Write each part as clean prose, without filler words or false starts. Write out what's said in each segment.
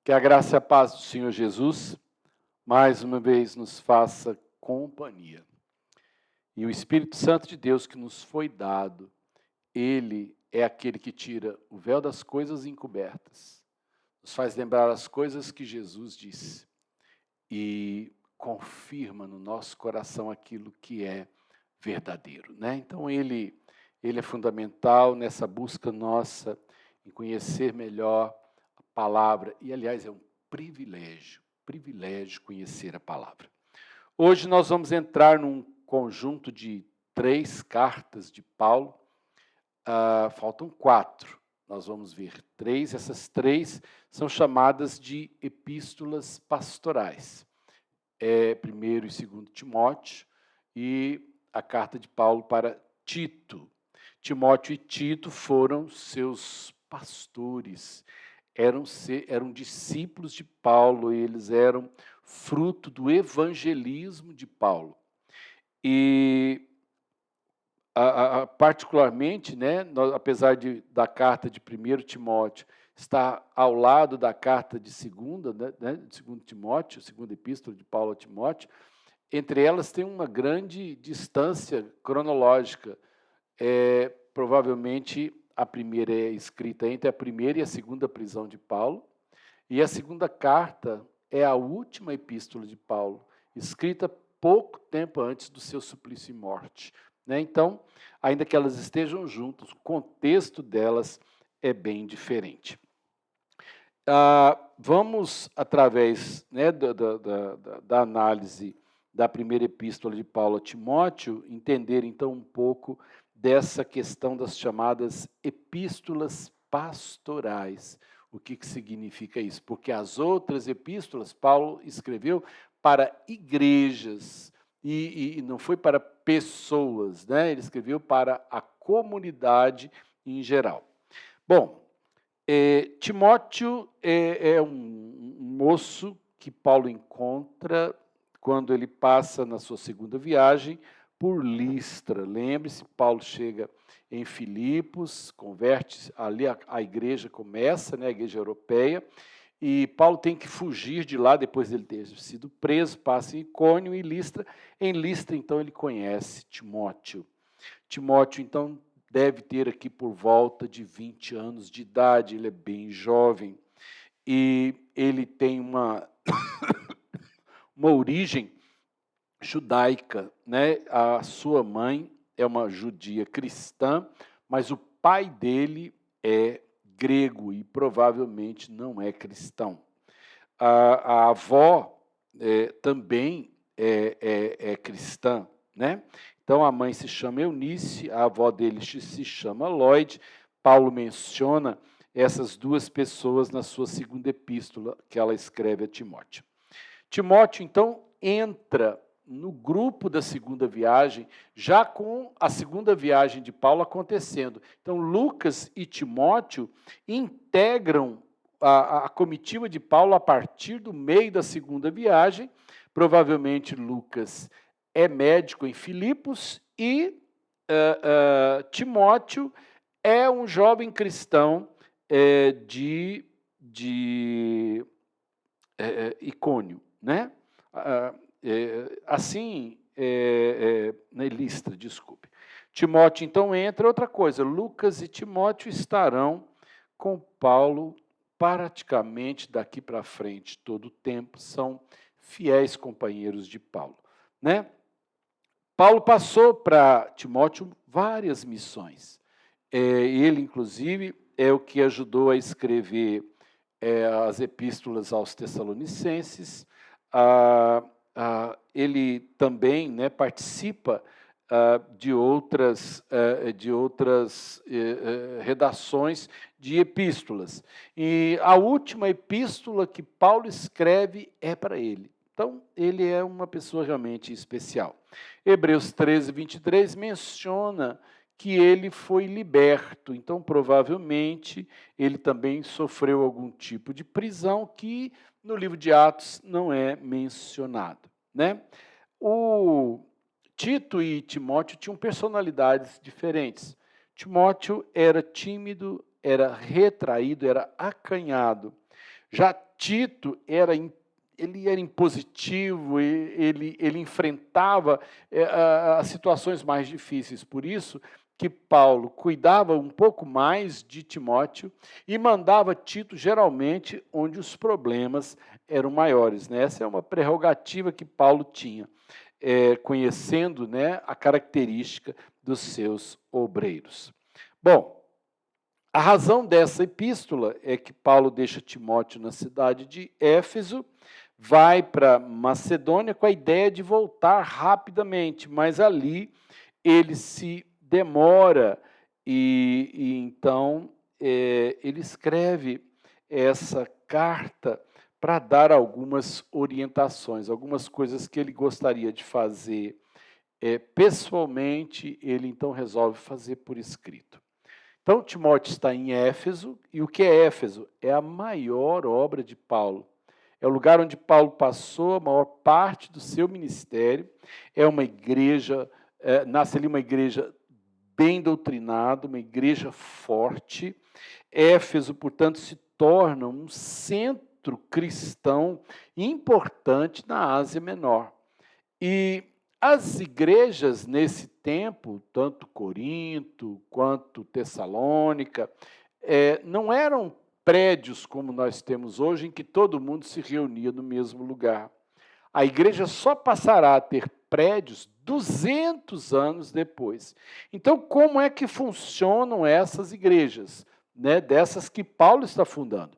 Que a graça e a paz do Senhor Jesus, mais uma vez, nos faça companhia. E o Espírito Santo de Deus que nos foi dado, ele é aquele que tira o véu das coisas encobertas, nos faz lembrar as coisas que Jesus disse e confirma no nosso coração aquilo que é verdadeiro, né? Então ele é fundamental nessa busca nossa em conhecer melhor a palavra e, aliás, é um privilégio conhecer a palavra. Hoje nós vamos entrar num conjunto de 3 cartas de Paulo. Faltam 4. Nós vamos ver 3. Essas 3 são chamadas de epístolas pastorais. 1º e 2º Timóteo e a carta de Paulo para Tito. Timóteo e Tito foram seus pastores, eram discípulos de Paulo, eles eram fruto do evangelismo de Paulo. E, particularmente, né, apesar da carta de 1º Timóteo estar ao lado da carta de 2º, né, de 2º Timóteo, 2ª epístola de Paulo a Timóteo, entre elas tem uma grande distância cronológica. Provavelmente a primeira é escrita entre a primeira e a 2ª prisão de Paulo, e a 2ª carta é a última epístola de Paulo, escrita pouco tempo antes do seu suplício e morte, né? Então, ainda que elas estejam juntas, o contexto delas é bem diferente. Vamos, através, né, da análise da primeira epístola de Paulo a Timóteo, entender então um pouco dessa questão das chamadas epístolas pastorais. O que significa isso? Porque as outras epístolas Paulo escreveu para igrejas e não foi para pessoas, né? Ele escreveu para a comunidade em geral. Bom, Timóteo é um moço que Paulo encontra quando ele passa na sua 2ª viagem por Listra. Lembre-se, Paulo chega em Filipos, converte, ali a igreja começa, né, a igreja europeia, e Paulo tem que fugir de lá, depois de ele ter sido preso, passa em Icônio e Listra. Em Listra, então, ele conhece Timóteo. Timóteo, então, deve ter aqui por volta de 20 anos de idade, ele é bem jovem, e ele tem uma origem judaica, né? A sua mãe é uma judia cristã, mas o pai dele é grego e provavelmente não é cristão. A avó também é cristã, né? Então a mãe se chama Eunice, a avó dele se chama Lloyd. Paulo menciona essas 2 pessoas na sua 2ª epístola que ela escreve a Timóteo. Timóteo, então, entra no grupo da 2ª viagem, já com a 2ª viagem de Paulo acontecendo. Então, Lucas e Timóteo integram a comitiva de Paulo a partir do meio da 2ª viagem. Provavelmente, Lucas é médico em Filipos e Timóteo é um jovem cristão de Icônio, né? Listra, desculpe. Timóteo, então, entra. Outra coisa, Lucas e Timóteo estarão com Paulo praticamente daqui para frente, todo o tempo, são fiéis companheiros de Paulo, né? Paulo passou para Timóteo várias missões. Ele, inclusive, é o que ajudou a escrever as epístolas aos Tessalonicenses. Ele também, né, participa de outras redações de epístolas. E a última epístola que Paulo escreve é para ele. Então, ele é uma pessoa realmente especial. Hebreus 13, 23 menciona que ele foi liberto. Então, provavelmente, ele também sofreu algum tipo de prisão que no livro de Atos não é mencionado, né? O Tito e Timóteo tinham personalidades diferentes. Timóteo era tímido, era retraído, era acanhado. Já Tito ele era impositivo, ele enfrentava as situações mais difíceis. Por isso que Paulo cuidava um pouco mais de Timóteo e mandava Tito geralmente onde os problemas eram maiores, né? Essa é uma prerrogativa que Paulo tinha, conhecendo, né, a característica dos seus obreiros. Bom, a razão dessa epístola é que Paulo deixa Timóteo na cidade de Éfeso, vai para Macedônia com a ideia de voltar rapidamente, mas ali ele se demora e então ele escreve essa carta para dar algumas orientações, algumas coisas que ele gostaria de fazer pessoalmente, ele então resolve fazer por escrito. Então, Timóteo está em Éfeso, e o que é Éfeso? É a maior obra de Paulo. É o lugar onde Paulo passou a maior parte do seu ministério. É uma igreja, nasce ali uma igreja bem doutrinada, uma igreja forte. Éfeso, portanto, se torna um centro cristão importante na Ásia Menor. E as igrejas nesse tempo, tanto Corinto quanto Tessalônica, não eram prédios como nós temos hoje, em que todo mundo se reunia no mesmo lugar. A igreja só passará a ter prédios 200 anos depois. Então, como é que funcionam essas igrejas, né, dessas que Paulo está fundando?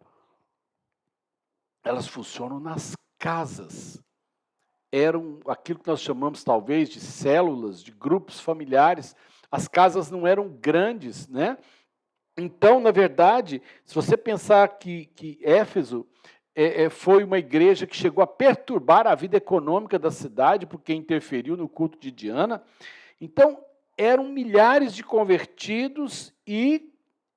Elas funcionam nas casas. Eram aquilo que nós chamamos talvez de células, de grupos familiares. As casas não eram grandes, né? Então, na verdade, se você pensar que Éfeso foi uma igreja que chegou a perturbar a vida econômica da cidade, porque interferiu no culto de Diana, então eram milhares de convertidos e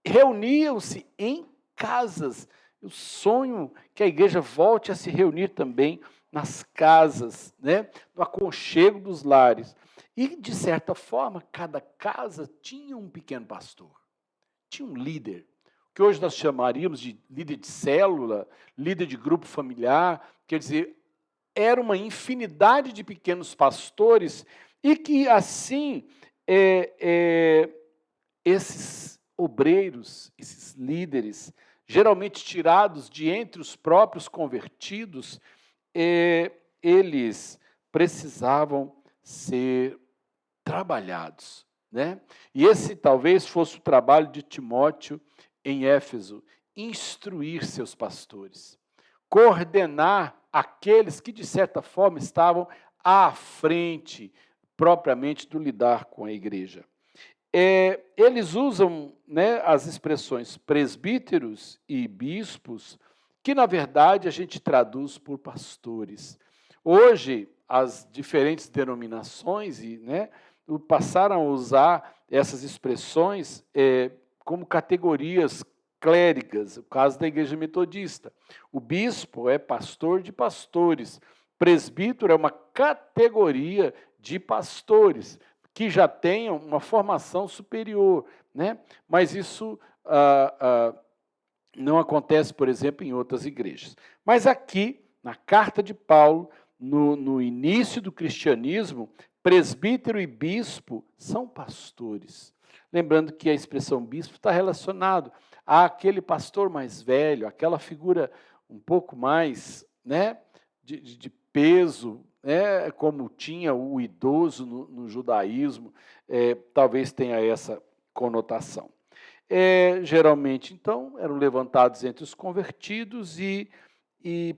reuniam-se em casas. Eu sonho que a igreja volte a se reunir também nas casas, né, no aconchego dos lares. E, de certa forma, cada casa tinha um pequeno pastor, tinha um líder, que hoje nós chamaríamos de líder de célula, líder de grupo familiar, quer dizer, era uma infinidade de pequenos pastores, e que, assim, esses obreiros, esses líderes, geralmente tirados de entre os próprios convertidos, eles precisavam ser trabalhados, né? E esse talvez fosse o trabalho de Timóteo em Éfeso, instruir seus pastores, coordenar aqueles que, de certa forma, estavam à frente, propriamente, do lidar com a igreja. Eles usam, né, as expressões presbíteros e bispos, que, na verdade, a gente traduz por pastores. Hoje, as diferentes denominações né, passaram a usar essas expressões como categorias clérigas, o caso da igreja metodista. O bispo é pastor de pastores, presbítero é uma categoria de pastores, que já tenham uma formação superior, né? Mas isso não acontece, por exemplo, em outras igrejas. Mas aqui, na carta de Paulo, no início do cristianismo, presbítero e bispo são pastores. Lembrando que a expressão bispo está relacionado àquele pastor mais velho, aquela figura um pouco mais, né, de peso, como tinha o idoso no judaísmo, talvez tenha essa conotação. Geralmente, então, eram levantados entre os convertidos e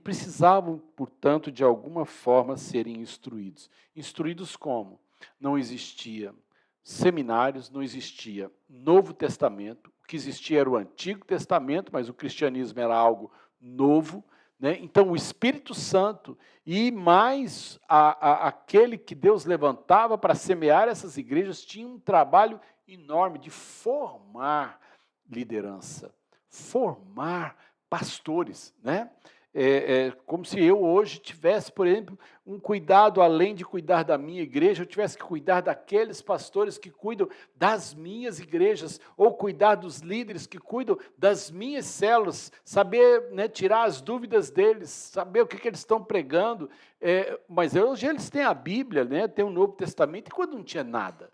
precisavam, portanto, de alguma forma serem instruídos. Instruídos como? Não existia seminários, não existia Novo Testamento, o que existia era o Antigo Testamento, mas o cristianismo era algo novo, né? Então, o Espírito Santo e mais aquele que Deus levantava para semear essas igrejas tinha um trabalho enorme de formar liderança, formar pastores, né? como se eu hoje tivesse, por exemplo, um cuidado além de cuidar da minha igreja, eu tivesse que cuidar daqueles pastores que cuidam das minhas igrejas, ou cuidar dos líderes que cuidam das minhas células, saber, né, tirar as dúvidas deles, saber o que eles estão pregando. Mas hoje eles têm a Bíblia, né, têm o Novo Testamento, e quando não tinha nada,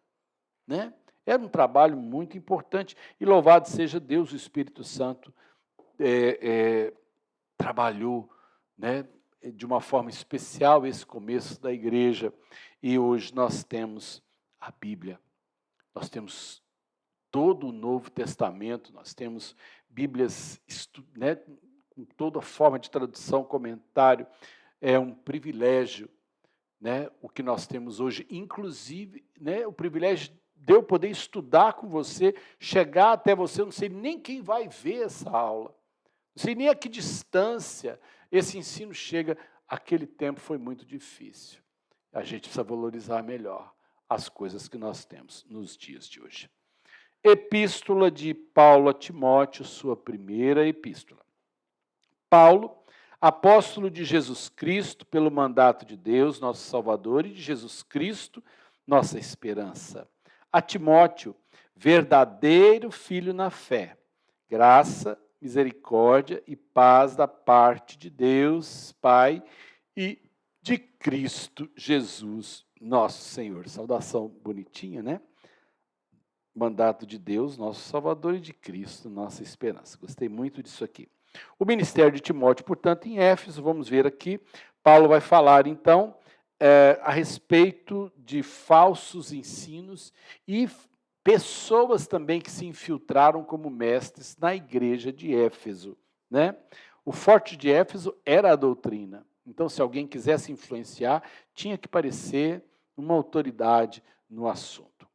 né? Era um trabalho muito importante, e louvado seja Deus, o Espírito Santo trabalhou, né, de uma forma especial esse começo da igreja, e hoje nós temos a Bíblia, nós temos todo o Novo Testamento, nós temos Bíblias, né, com toda forma de tradução, comentário. É um privilégio, né, o que nós temos hoje, inclusive, né, o privilégio de eu poder estudar com você, chegar até você, eu não sei nem quem vai ver essa aula, não sei nem a que distância esse ensino chega. Aquele tempo foi muito difícil. A gente precisa valorizar melhor as coisas que nós temos nos dias de hoje. Epístola de Paulo a Timóteo, sua primeira epístola. Paulo, apóstolo de Jesus Cristo, pelo mandato de Deus, nosso Salvador, e de Jesus Cristo, nossa esperança. A Timóteo, verdadeiro filho na fé, graça, misericórdia e paz da parte de Deus, Pai, e de Cristo Jesus, nosso Senhor. Saudação bonitinha, né? Mandato de Deus, nosso Salvador, e de Cristo, nossa esperança. Gostei muito disso aqui. O ministério de Timóteo, portanto, em Éfeso, vamos ver aqui, Paulo vai falar, então, a respeito de falsos ensinos e pessoas também que se infiltraram como mestres na igreja de Éfeso, né? O forte de Éfeso era a doutrina. Então, se alguém quisesse influenciar, tinha que parecer uma autoridade no assunto.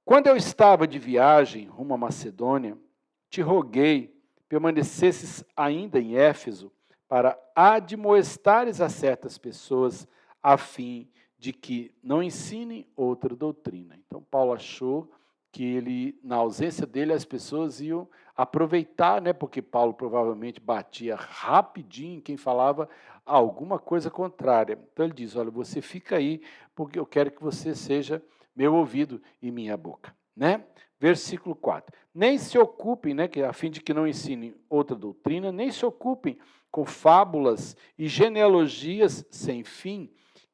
Quando eu estava de viagem rumo à Macedônia, te roguei permanecesses ainda em Éfeso para admoestares a certas pessoas a fim de que não ensinem outra doutrina. Então, Paulo achou que ele, na ausência dele, as pessoas iam aproveitar, né, porque Paulo provavelmente batia rapidinho em quem falava alguma coisa contrária. Então, ele diz, olha, você fica aí, porque eu quero que você seja meu ouvido e minha boca, né? Versículo 4. Nem se ocupem, né, a fim de que não ensinem outra doutrina, nem se ocupem com fábulas e genealogias sem fim,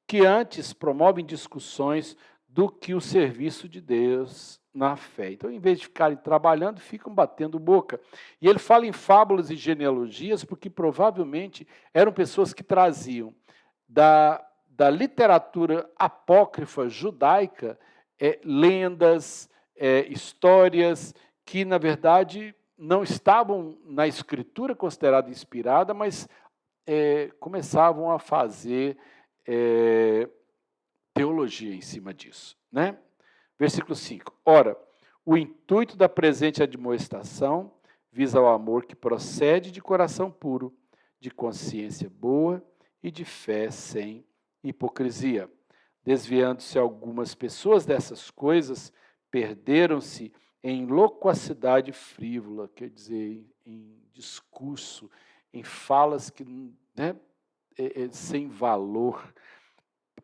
que antes promovem discussões do que o serviço de Deus na fé. Então, em vez de ficarem trabalhando, ficam batendo boca. E ele fala em fábulas e genealogias porque provavelmente eram pessoas que traziam da literatura apócrifa judaica lendas, histórias que, na verdade, não estavam na escritura considerada inspirada, mas começavam a fazer teologia em cima disso, né? Versículo 5. Ora, o intuito da presente admoestação visa ao amor que procede de coração puro, de consciência boa e de fé sem hipocrisia. Desviando-se algumas pessoas dessas coisas, perderam-se em loquacidade frívola, quer dizer, em discurso, em falas que, né, sem valor,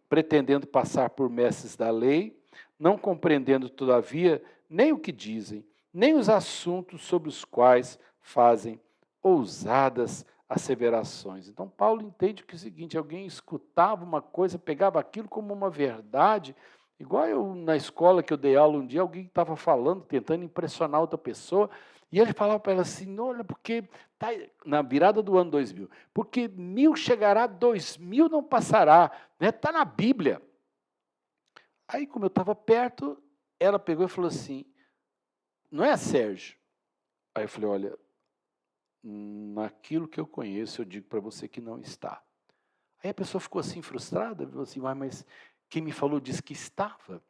pretendendo passar por mestres da lei, não compreendendo, todavia, nem o que dizem, nem os assuntos sobre os quais fazem ousadas asseverações. Então, Paulo entende que é o seguinte, alguém escutava uma coisa, pegava aquilo como uma verdade, igual eu na escola que eu dei aula um dia, alguém estava falando, tentando impressionar outra pessoa, e ele falava para ela assim, olha, porque está na virada do ano 2000, porque 1000 chegará, 2000 não passará, né? Está na Bíblia. Aí, como eu estava perto, ela pegou e falou assim, não é, Sérgio? Aí eu falei, olha, naquilo que eu conheço, eu digo para você que não está. Aí a pessoa ficou assim frustrada, falou assim, mas quem me falou disse que estava.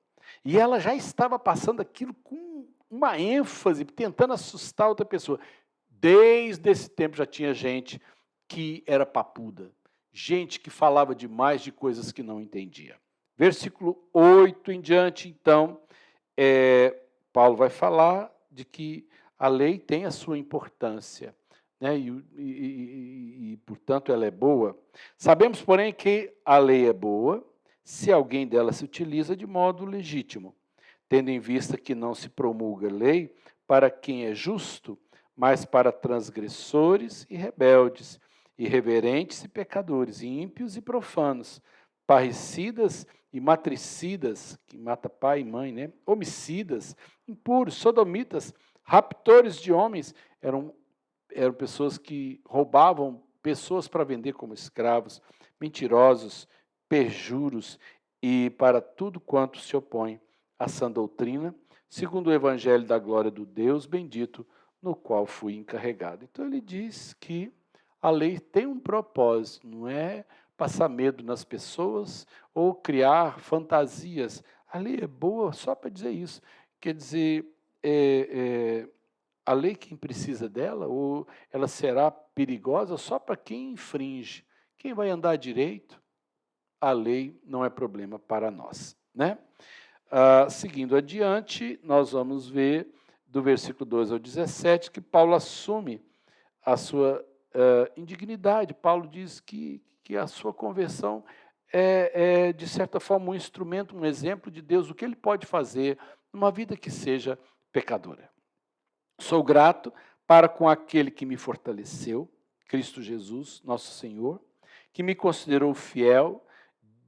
E ela já estava passando aquilo com uma ênfase, tentando assustar outra pessoa. Desde esse tempo já tinha gente que era papuda, gente que falava demais de coisas que não entendia. Versículo 8 em diante, então, Paulo vai falar de que a lei tem a sua importância, né, portanto, ela é boa. Sabemos, porém, que a lei é boa se alguém dela se utiliza de modo legítimo, tendo em vista que não se promulga lei para quem é justo, mas para transgressores e rebeldes, irreverentes e pecadores, ímpios e profanos, parricidas e matricidas, que mata pai e mãe, né? Homicidas, impuros, sodomitas, raptores de homens, eram pessoas que roubavam pessoas para vender como escravos, mentirosos, perjuros e para tudo quanto se opõe à sã doutrina, segundo o evangelho da glória do Deus bendito, no qual fui encarregado. Então ele diz que a lei tem um propósito, não é passar medo nas pessoas ou criar fantasias. A lei é boa só para dizer isso. Quer dizer, a lei quem precisa dela, ou ela será perigosa só para quem infringe. Quem vai andar direito, a lei não é problema para nós, né? Seguindo adiante, nós vamos ver do versículo 12 ao 17 que Paulo assume a sua indignidade. Paulo diz que a sua conversão é, de certa forma, um instrumento, um exemplo de Deus, o que ele pode fazer numa vida que seja pecadora. Sou grato para com aquele que me fortaleceu, Cristo Jesus, nosso Senhor, que me considerou fiel,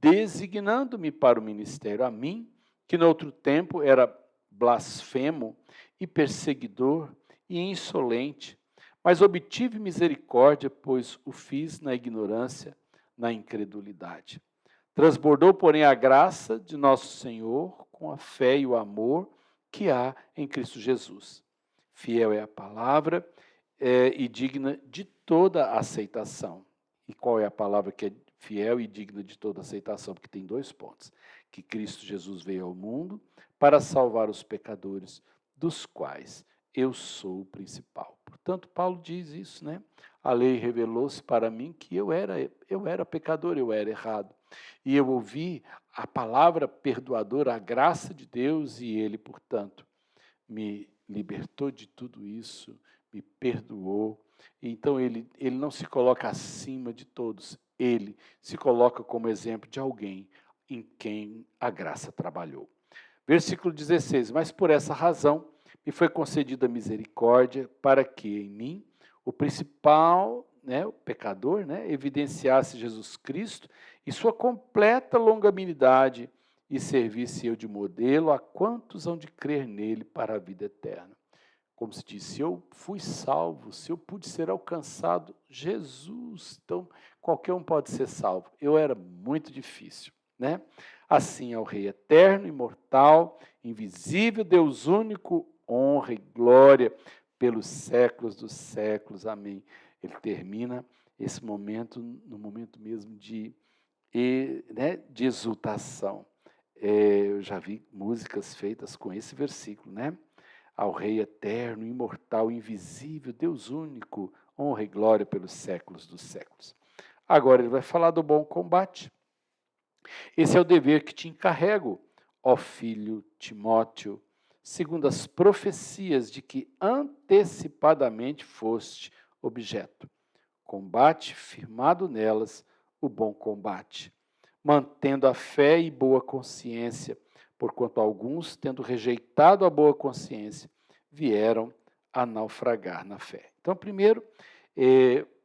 designando-me para o ministério, a mim, que no outro tempo era blasfemo e perseguidor e insolente, mas obtive misericórdia, pois o fiz na ignorância, na incredulidade. Transbordou, porém, a graça de nosso Senhor com a fé e o amor que há em Cristo Jesus. Fiel é a palavra e digna de toda aceitação. E qual é a palavra que é fiel e digna de toda aceitação? Porque tem 2 pontos. Que Cristo Jesus veio ao mundo para salvar os pecadores, dos quais eu sou o principal. Portanto, Paulo diz isso, né? A lei revelou-se para mim que eu era pecador, eu era errado. E eu ouvi a palavra perdoadora, a graça de Deus, e ele, portanto, me libertou de tudo isso, me perdoou. Então ele não se coloca acima de todos, ele se coloca como exemplo de alguém em quem a graça trabalhou. Versículo 16, mas por essa razão me foi concedida misericórdia para que em mim o principal, o pecador, evidenciasse Jesus Cristo e sua completa longanimidade e servisse eu de modelo a quantos hão de crer nele para a vida eterna. Como se diz, se eu fui salvo, se eu pude ser alcançado, Jesus, então qualquer um pode ser salvo. Eu era muito difícil, né? Assim ao Rei eterno, imortal, invisível, Deus único, honra e glória pelos séculos dos séculos. Amém. Ele termina esse momento, no momento mesmo de exultação. Eu já vi músicas feitas com esse versículo, né? Ao Rei eterno, imortal, invisível, Deus único, honra e glória pelos séculos dos séculos. Agora ele vai falar do bom combate. Esse é o dever que te encarrego, ó filho Timóteo, segundo as profecias de que antecipadamente foste objeto. Combate firmado nelas o bom combate, mantendo a fé e boa consciência, porquanto alguns, tendo rejeitado a boa consciência, vieram a naufragar na fé. Então, primeiro,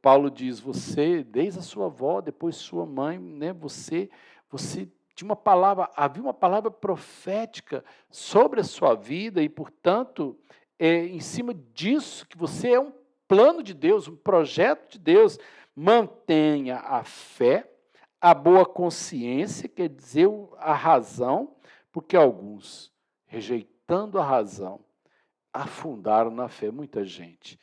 Paulo diz, você, desde a sua avó, depois sua mãe, né, você tinha uma palavra, havia uma palavra profética sobre a sua vida e, portanto, em cima disso, que você é um plano de Deus, um projeto de Deus, mantenha a fé, a boa consciência, quer dizer, a razão, porque alguns, rejeitando a razão, afundaram na fé. Muita gente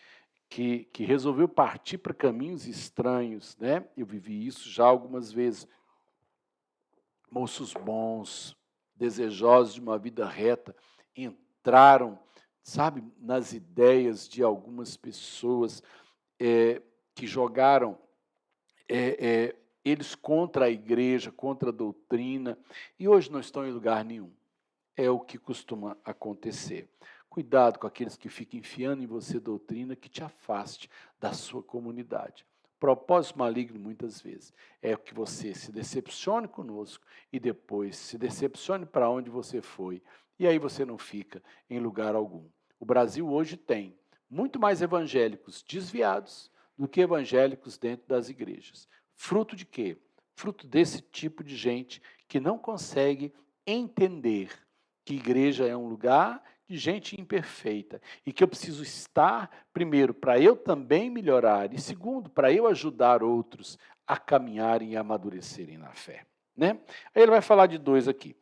que resolveu partir para caminhos estranhos, né? Eu vivi isso já algumas vezes. Moços bons, desejosos de uma vida reta, entraram, sabe, nas ideias de algumas pessoas que jogaram eles contra a igreja, contra a doutrina, e hoje não estão em lugar nenhum. É o que costuma acontecer. Cuidado com aqueles que ficam enfiando em você doutrina que te afaste da sua comunidade. O propósito maligno, muitas vezes, é que você se decepcione conosco e depois se decepcione para onde você foi. E aí você não fica em lugar algum. O Brasil hoje tem muito mais evangélicos desviados do que evangélicos dentro das igrejas. Fruto de quê? Fruto desse tipo de gente que não consegue entender que igreja é um lugar de gente imperfeita e que eu preciso estar, primeiro, para eu também melhorar e, segundo, para eu ajudar outros a caminharem e amadurecerem na fé. Né? Aí ele vai falar de dois aqui.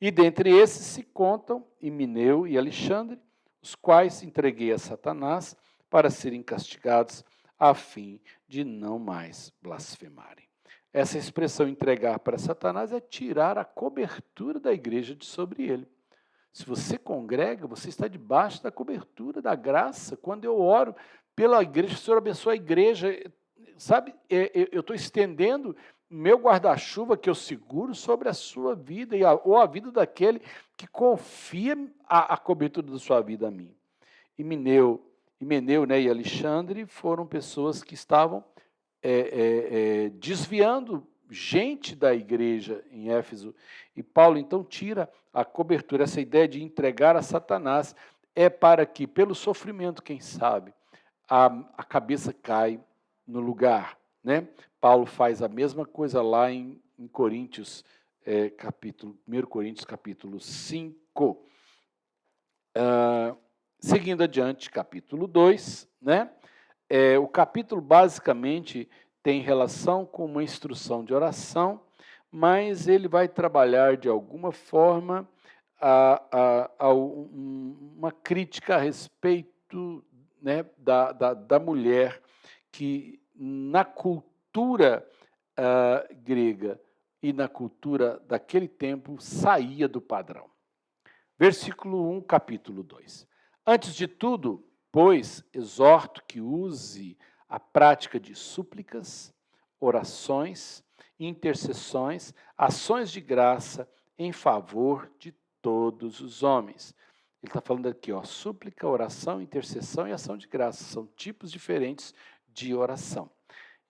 E dentre esses se contam Himeneu e Alexandre, os quais entreguei a Satanás para serem castigados a fim de não mais blasfemarem. Essa expressão entregar para Satanás é tirar a cobertura da igreja de sobre ele. Se você congrega, você está debaixo da cobertura da graça. Quando eu oro pela igreja, o Senhor abençoa a igreja, sabe, eu estou estendendo meu guarda-chuva que eu seguro sobre a sua vida ou a vida daquele que confia a cobertura da sua vida a mim. Himeneu, né, e Alexandre foram pessoas que estavam desviando gente da igreja em Éfeso. E Paulo, então, tira a cobertura. Essa ideia de entregar a Satanás é para que, pelo sofrimento, quem sabe, a cabeça cai no lugar. Né? Paulo faz a mesma coisa lá em Coríntios, 1 Coríntios, capítulo 5. Seguindo adiante, capítulo 2, né? O capítulo basicamente tem relação com uma instrução de oração, mas ele vai trabalhar de alguma forma uma crítica a respeito, né, da mulher que na cultura grega e na cultura daquele tempo saía do padrão. Versículo 1, capítulo 2. Antes de tudo, pois, exorto que use a prática de súplicas, orações, intercessões, ações de graça em favor de todos os homens. Ele está falando aqui, súplica, oração, intercessão e ação de graça. São tipos diferentes de oração.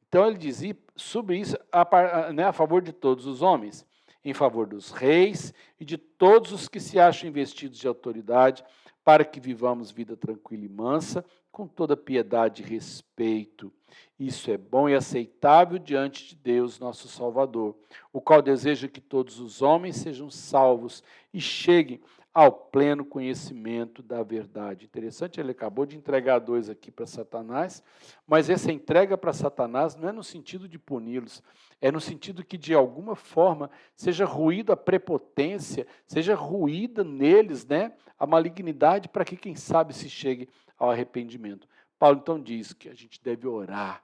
Então ele diz sobre isso a favor de todos os homens, em favor dos reis e de todos os que se acham investidos de autoridade, para que vivamos vida tranquila e mansa, com toda piedade e respeito. Isso é bom e aceitável diante de Deus, nosso Salvador, o qual deseja que todos os homens sejam salvos e cheguem ao pleno conhecimento da verdade. Interessante, ele acabou de entregar dois aqui para Satanás, mas essa entrega para Satanás não é no sentido de puni-los, é no sentido que, de alguma forma, seja ruída a prepotência, seja ruída neles, né, a malignidade, para que, quem sabe, se chegue ao arrependimento. Paulo, então, diz que a gente deve orar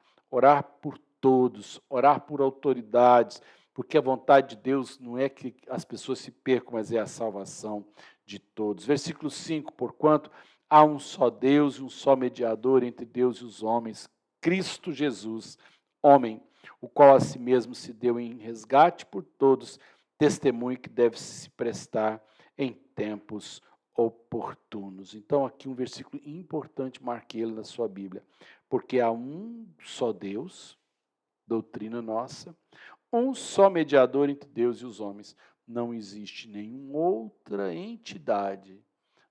por todos, orar por autoridades, porque a vontade de Deus não é que as pessoas se percam, mas é a salvação de todos. Versículo 5, porquanto há um só Deus e um só mediador entre Deus e os homens, Cristo Jesus, homem, o qual a si mesmo se deu em resgate por todos, testemunho que deve se prestar em tempos oportunos. Então, aqui um versículo importante, marque ele na sua Bíblia, porque há um só Deus, doutrina nossa, um só mediador entre Deus e os homens. Não existe nenhuma outra entidade,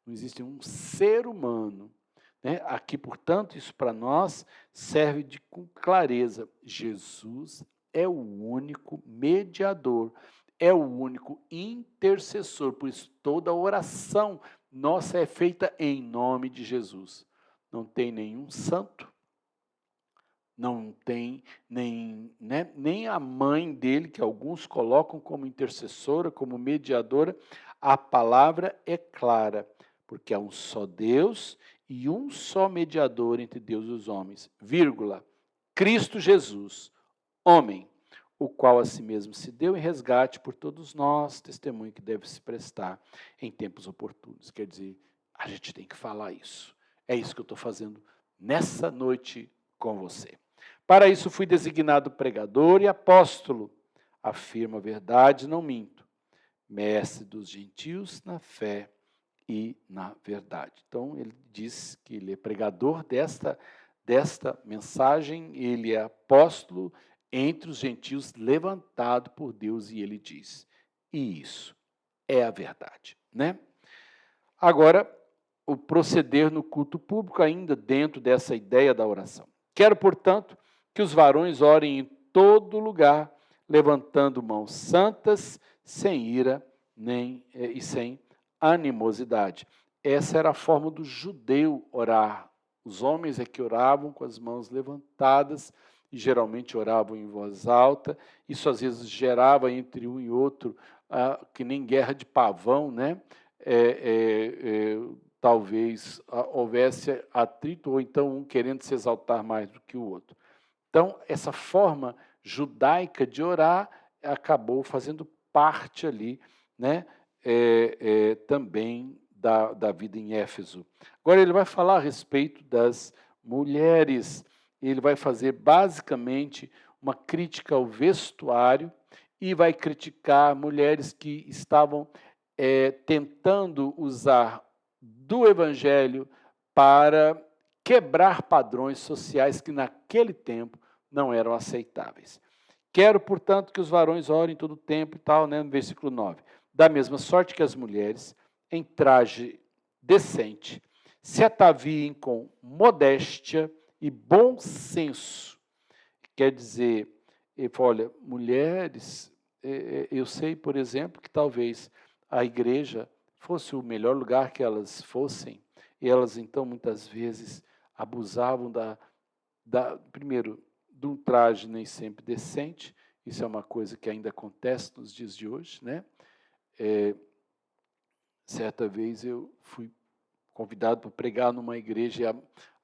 não existe um ser humano. Né? Aqui, portanto, isso para nós serve com clareza. Jesus é o único mediador, é o único intercessor. Por isso, toda oração nossa é feita em nome de Jesus. Não tem nenhum santo, não tem nem a mãe dele, que alguns colocam como intercessora, como mediadora. A palavra é clara, porque há um só Deus e um só mediador entre Deus e os homens, vírgula, Cristo Jesus, homem, o qual a si mesmo se deu em resgate por todos nós, testemunho que deve se prestar em tempos oportunos. Quer dizer, a gente tem que falar isso. É isso que eu estou fazendo nessa noite com você. Para isso fui designado pregador e apóstolo, afirmo a verdade, não minto, mestre dos gentios na fé e na verdade. Então, ele diz que ele é pregador desta mensagem, ele é apóstolo entre os gentios, levantado por Deus, e ele diz, e isso é a verdade, né? Agora, o proceder no culto público, ainda dentro dessa ideia da oração. Quero, portanto, que os varões orem em todo lugar, levantando mãos santas, sem ira e sem animosidade. Essa era a forma do judeu orar. Os homens é que oravam com as mãos levantadas, e geralmente oravam em voz alta. Isso às vezes gerava entre um e outro, que nem guerra de pavão, né? Talvez houvesse atrito, ou então um querendo se exaltar mais do que o outro. Então, essa forma judaica de orar acabou fazendo parte ali, né, também da vida em Éfeso. Agora ele vai falar a respeito das mulheres, ele vai fazer basicamente uma crítica ao vestuário e vai criticar mulheres que estavam tentando usar do evangelho para quebrar padrões sociais que naquele tempo não eram aceitáveis. Quero, portanto, que os varões orem todo o tempo e tal, né, no versículo 9. Da mesma sorte que as mulheres, em traje decente, se ataviem com modéstia e bom senso. Quer dizer, ele fala, olha, mulheres, eu sei, por exemplo, que talvez a igreja fosse o melhor lugar que elas fossem, e elas, então, muitas vezes abusavam primeiro, de um traje nem sempre decente. Isso é uma coisa que ainda acontece nos dias de hoje, né? Certa vez eu fui convidado para pregar numa igreja, e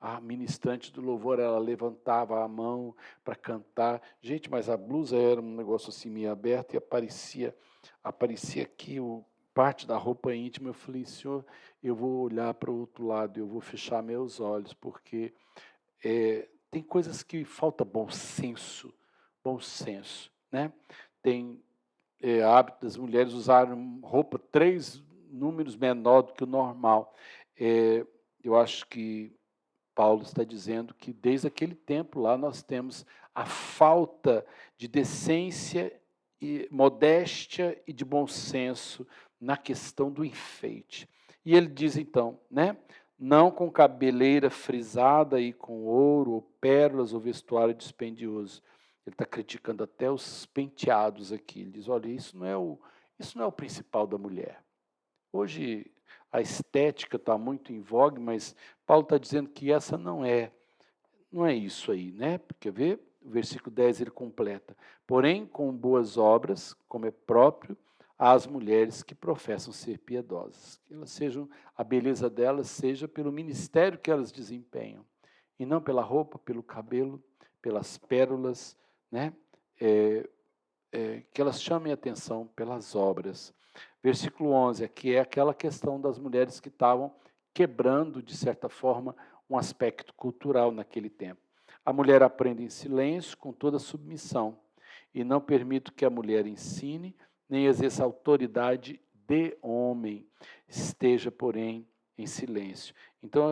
a ministrante do louvor, ela levantava a mão para cantar. Gente, mas a blusa era um negócio assim meio aberto e aparecia aqui parte da roupa íntima. Eu falei, Senhor, eu vou olhar para o outro lado, eu vou fechar meus olhos, porque tem coisas que falta bom senso, né? Tem hábito das mulheres usarem roupa 3 números menor do que o normal. Eu acho que Paulo está dizendo que desde aquele tempo lá nós temos a falta de decência e modéstia e de bom senso na questão do enfeite. E ele diz então, né? Não com cabeleira frisada e com ouro, ou pérolas, ou vestuário dispendioso. Ele está criticando até os penteados aqui. Ele diz, olha, isso não é o principal da mulher. Hoje a estética está muito em vogue, mas Paulo está dizendo que essa não é isso aí, né? Quer ver? O versículo 10 ele completa. Porém, com boas obras, como é próprio, às mulheres que professam ser piedosas. Que elas sejam, a beleza delas seja pelo ministério que elas desempenham, e não pela roupa, pelo cabelo, pelas pérolas, né? Que elas chamem atenção pelas obras. Versículo 11, aqui é aquela questão das mulheres que estavam quebrando, de certa forma, um aspecto cultural naquele tempo. A mulher aprende em silêncio, com toda submissão, e não permito que a mulher ensine, nem exerça autoridade de homem, esteja, porém, em silêncio. Então,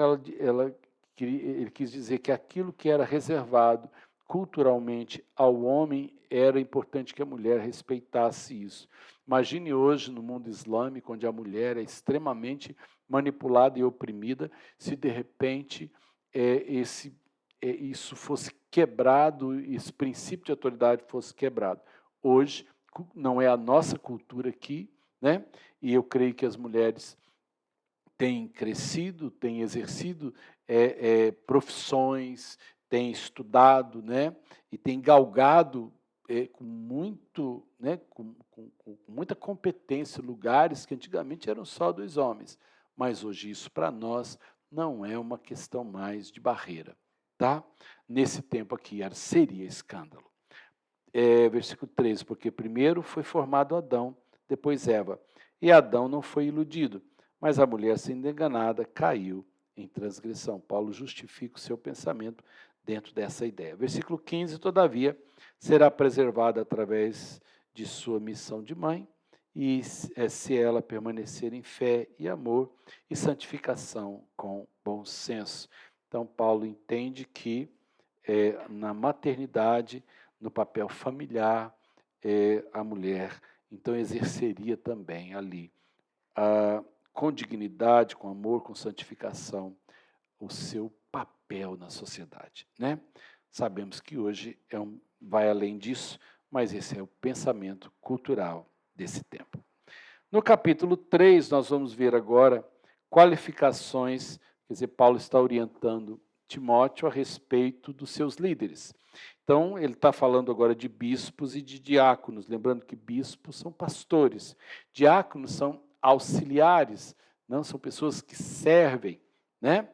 ele quis dizer que aquilo que era reservado culturalmente ao homem, era importante que a mulher respeitasse isso. Imagine hoje, no mundo islâmico, onde a mulher é extremamente manipulada e oprimida, se de repente isso fosse quebrado, esse princípio de autoridade fosse quebrado. Hoje, não é a nossa cultura aqui, né? E eu creio que as mulheres têm crescido, têm exercido profissões, têm estudado, né? E têm galgado com muita competência lugares que antigamente eram só dos homens. Mas hoje isso para nós não é uma questão mais de barreira, tá? Nesse tempo aqui seria escândalo. Versículo 13, porque primeiro foi formado Adão, depois Eva, e Adão não foi iludido, mas a mulher, sendo enganada, caiu em transgressão. Paulo justifica o seu pensamento dentro dessa ideia. Versículo 15, todavia, será preservada através de sua missão de mãe, e se ela permanecer em fé e amor e santificação com bom senso. Então, Paulo entende que na maternidade, no papel familiar, a mulher, então, exerceria também ali, com dignidade, com amor, com santificação, o seu papel na sociedade, né? Sabemos que hoje vai além disso, mas esse é o pensamento cultural desse tempo. No capítulo 3, nós vamos ver agora qualificações, quer dizer, Paulo está orientando Timóteo a respeito dos seus líderes. Então, ele está falando agora de bispos e de diáconos, lembrando que bispos são pastores, diáconos são auxiliares, não são pessoas que servem, né?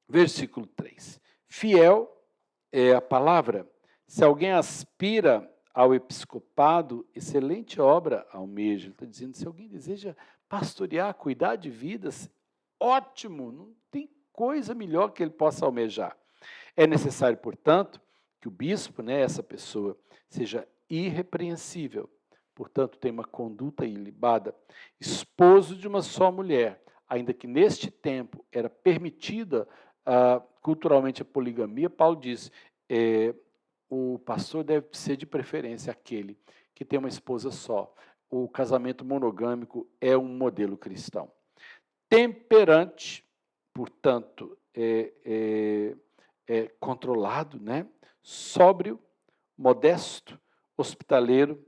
Versículo 3. Fiel é a palavra. Se alguém aspira ao episcopado, excelente obra almeja. Ele está dizendo, se alguém deseja pastorear, cuidar de vidas, ótimo, não tem coisa melhor que ele possa almejar. É necessário, portanto, que o bispo, né, essa pessoa, seja irrepreensível, portanto, tenha uma conduta ilibada, esposo de uma só mulher, ainda que neste tempo era permitida culturalmente a poligamia, Paulo diz, o pastor deve ser de preferência aquele que tem uma esposa só. O casamento monogâmico é um modelo cristão. Temperante, portanto, controlado, né? Sóbrio, modesto, hospitaleiro,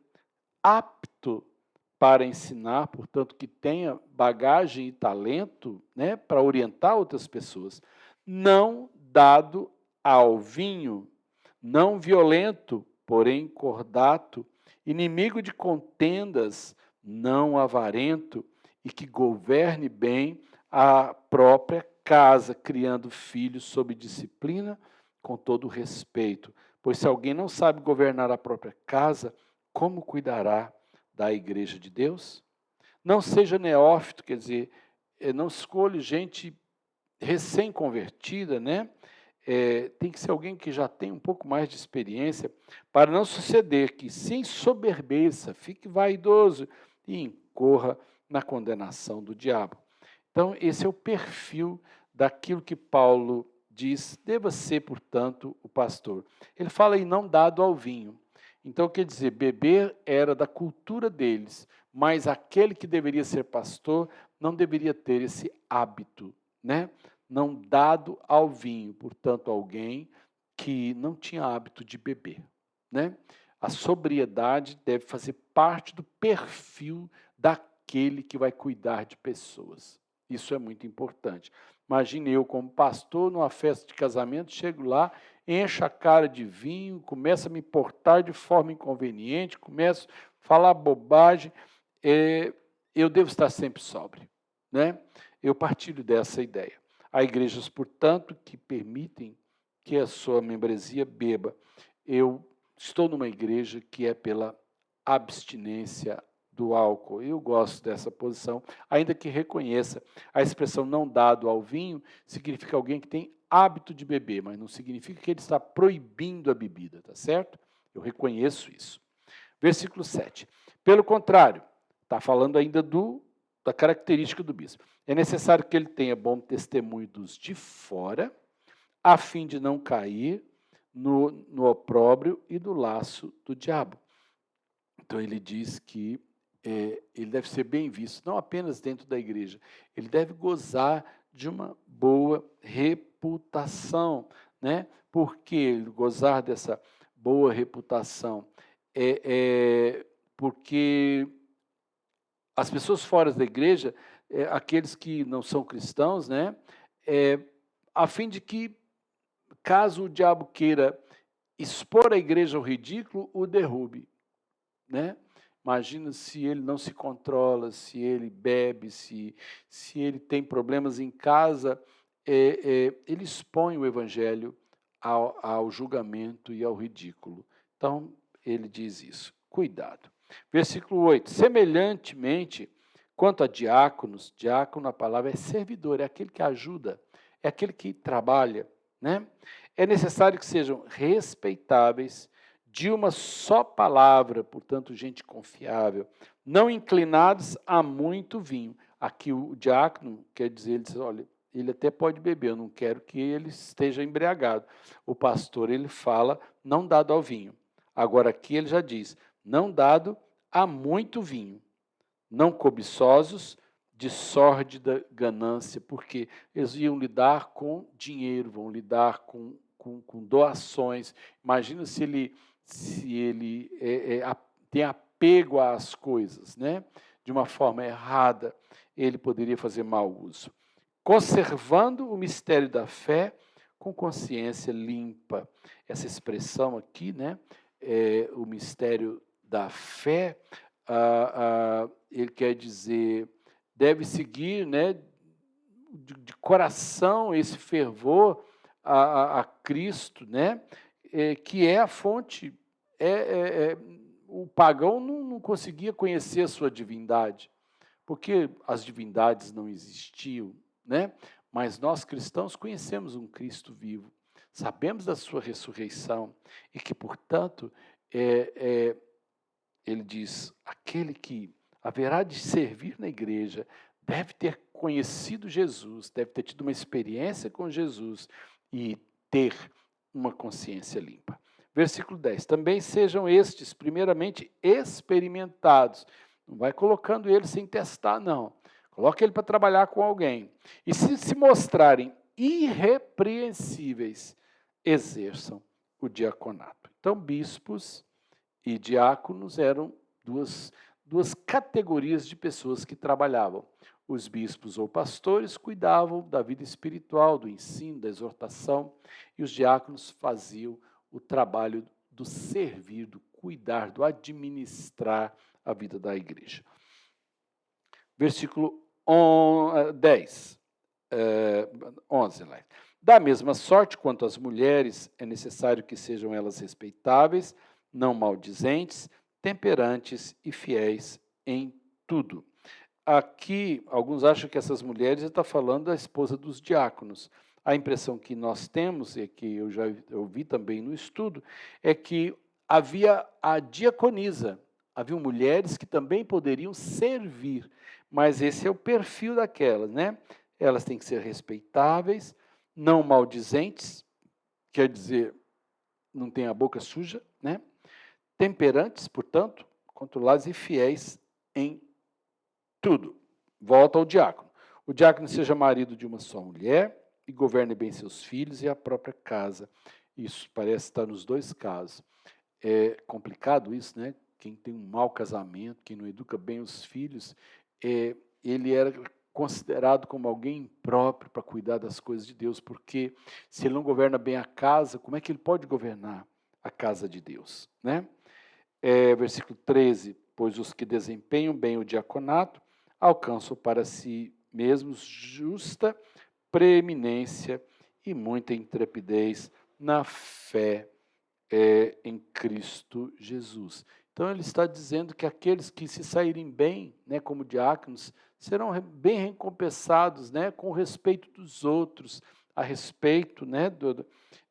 apto para ensinar, portanto, que tenha bagagem e talento, né, para orientar outras pessoas, não dado ao vinho, não violento, porém cordato, inimigo de contendas, não avarento, e que governe bem a própria casa, criando filhos sob disciplina, com todo respeito. Pois se alguém não sabe governar a própria casa, como cuidará da igreja de Deus? Não seja neófito, quer dizer, não escolha gente recém-convertida, né? Tem que ser alguém que já tem um pouco mais de experiência, para não suceder que se ensoberbeça, fique vaidoso e incorra na condenação do diabo. Então, esse é o perfil daquilo que Paulo diz, deva ser, portanto, o pastor. Ele fala em não dado ao vinho. Então, quer dizer, beber era da cultura deles, mas aquele que deveria ser pastor não deveria ter esse hábito, né? Não dado ao vinho, portanto, alguém que não tinha hábito de beber, né? A sobriedade deve fazer parte do perfil daquele que vai cuidar de pessoas. Isso é muito importante. Imagine eu como pastor, numa festa de casamento, chego lá, encho a cara de vinho, começo a me portar de forma inconveniente, começo a falar bobagem, eu devo estar sempre sóbrio, né? Eu partilho dessa ideia. Há igrejas, portanto, que permitem que a sua membresia beba. Eu estou numa igreja que é pela abstinência do álcool. Eu gosto dessa posição, ainda que reconheça a expressão não dado ao vinho, significa alguém que tem hábito de beber, mas não significa que ele está proibindo a bebida, tá certo? Eu reconheço isso. Versículo 7. Pelo contrário, está falando ainda da característica do bispo. É necessário que ele tenha bom testemunho dos de fora, a fim de não cair no opróbrio e no laço do diabo. Então, ele diz que ele deve ser bem visto, não apenas dentro da igreja, ele deve gozar de uma boa reputação, né? Por que ele gozar dessa boa reputação? Porque as pessoas fora da igreja, aqueles que não são cristãos, né? A fim de que, caso o diabo queira expor a igreja ao ridículo, o derrube, né? Imagina se ele não se controla, se ele bebe, se ele tem problemas em casa, ele expõe o evangelho ao julgamento e ao ridículo. Então, ele diz isso. Cuidado. Versículo 8. Semelhantemente, quanto a diáconos, diácono, a palavra é servidor, é aquele que ajuda, é aquele que trabalha, né? É necessário que sejam respeitáveis, de uma só palavra, portanto, gente confiável, não inclinados a muito vinho. Aqui o diácono quer dizer, ele diz, olha, ele até pode beber, eu não quero que ele esteja embriagado. O pastor, ele fala, não dado ao vinho. Agora aqui ele já diz, não dado a muito vinho, não cobiçosos de sórdida ganância, porque eles iam lidar com dinheiro, vão lidar com doações. Imagina se ele tem apego às coisas, né? De uma forma errada, ele poderia fazer mau uso. Conservando o mistério da fé com consciência limpa. Essa expressão aqui, né? O mistério da fé, ele quer dizer, deve seguir, né? De coração esse fervor a Cristo, né? Que é a fonte. O pagão não conseguia conhecer a sua divindade, porque as divindades não existiam, né? Mas nós cristãos conhecemos um Cristo vivo, sabemos da sua ressurreição e que, portanto, ele diz, aquele que haverá de servir na igreja deve ter conhecido Jesus, deve ter tido uma experiência com Jesus e ter uma consciência limpa. Versículo 10, também sejam estes primeiramente experimentados. Não vai colocando ele sem testar, não. Coloca ele para trabalhar com alguém. E se mostrarem irrepreensíveis, exerçam o diaconato. Então, bispos e diáconos eram duas categorias de pessoas que trabalhavam. Os bispos ou pastores cuidavam da vida espiritual, do ensino, da exortação, e os diáconos faziam o trabalho do servir, do cuidar, do administrar a vida da igreja. Versículo 10, 11. Da mesma sorte, quanto às mulheres, é necessário que sejam elas respeitáveis, não maldizentes, temperantes e fiéis em tudo. Aqui, alguns acham que essas mulheres está falando da esposa dos diáconos. A impressão que nós temos, e que eu já ouvi também no estudo, é que havia a diaconisa, haviam mulheres que também poderiam servir, mas esse é o perfil daquelas, né? Elas têm que ser respeitáveis, não maldizentes, quer dizer, não tem a boca suja, né? Temperantes, portanto, controlados e fiéis em tudo. Volta ao diácono. O diácono seja marido de uma só mulher e governe bem seus filhos e a própria casa. Isso parece estar nos dois casos. É complicado isso, né? Quem tem um mau casamento, quem não educa bem os filhos, ele era considerado como alguém impróprio para cuidar das coisas de Deus, porque se ele não governa bem a casa, como é que ele pode governar a casa de Deus, né? Versículo 13, pois os que desempenham bem o diaconato alcançam para si mesmos justa preeminência e muita intrepidez na fé em Cristo Jesus. Então ele está dizendo que aqueles que se saírem bem, né, como diáconos, serão bem recompensados, né, com o respeito dos outros, a respeito, né,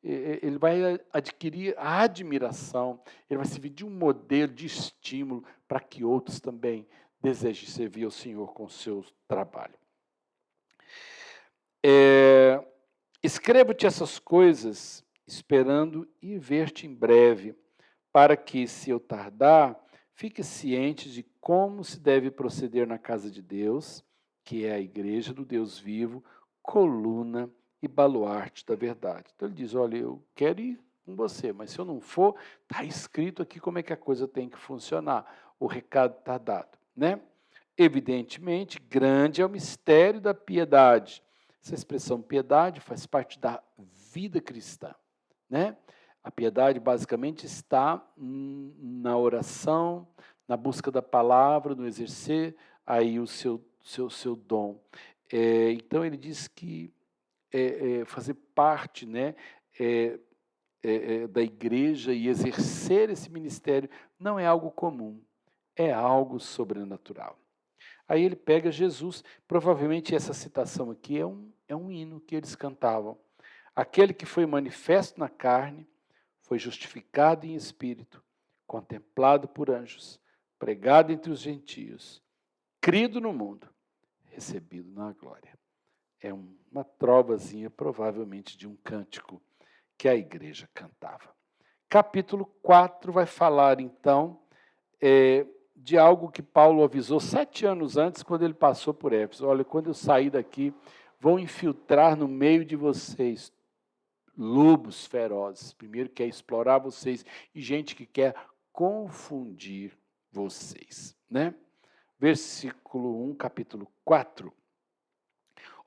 ele vai adquirir a admiração, ele vai servir de um modelo, de estímulo, para que outros também desejem servir ao Senhor com o seu trabalho. Escrevo-te essas coisas, esperando ir ver-te em breve, para que, se eu tardar, fique ciente de como se deve proceder na casa de Deus, que é a igreja do Deus vivo, coluna e baluarte da verdade. Então ele diz, olha, eu quero ir com você, mas se eu não for, está escrito aqui como é que a coisa tem que funcionar. O recado está dado, né? Evidentemente, grande é o mistério da piedade. Essa expressão piedade faz parte da vida cristã, né? A piedade basicamente está na oração, na busca da palavra, no exercer aí o seu dom. Então ele diz que fazer parte, né, da igreja e exercer esse ministério não é algo comum, é algo sobrenatural. Aí ele pega Jesus, provavelmente essa citação aqui é um hino que eles cantavam. Aquele que foi manifesto na carne, foi justificado em espírito, contemplado por anjos, pregado entre os gentios, crido no mundo, recebido na glória. É uma trovazinha, provavelmente, de um cântico que a igreja cantava. Capítulo 4 vai falar, então, de algo que Paulo avisou 7 anos antes, quando ele passou por Éfeso. Olha, quando eu sair daqui, vão infiltrar no meio de vocês lobos ferozes. Primeiro quer explorar vocês e gente que quer confundir vocês, né? Versículo 1, capítulo 4.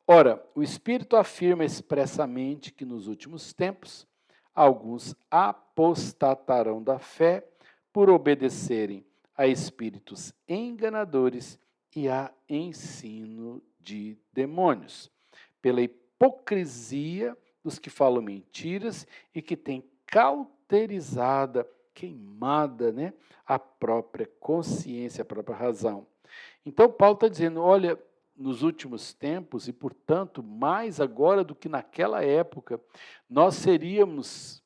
Ora, o Espírito afirma expressamente que nos últimos tempos alguns apostatarão da fé por obedecerem a espíritos enganadores e a ensino de demônios, pela hipocrisia dos que falam mentiras e que têm cauterizada, queimada, né, a própria consciência, a própria razão. Então, Paulo está dizendo, olha, nos últimos tempos, e portanto, mais agora do que naquela época, nós seríamos,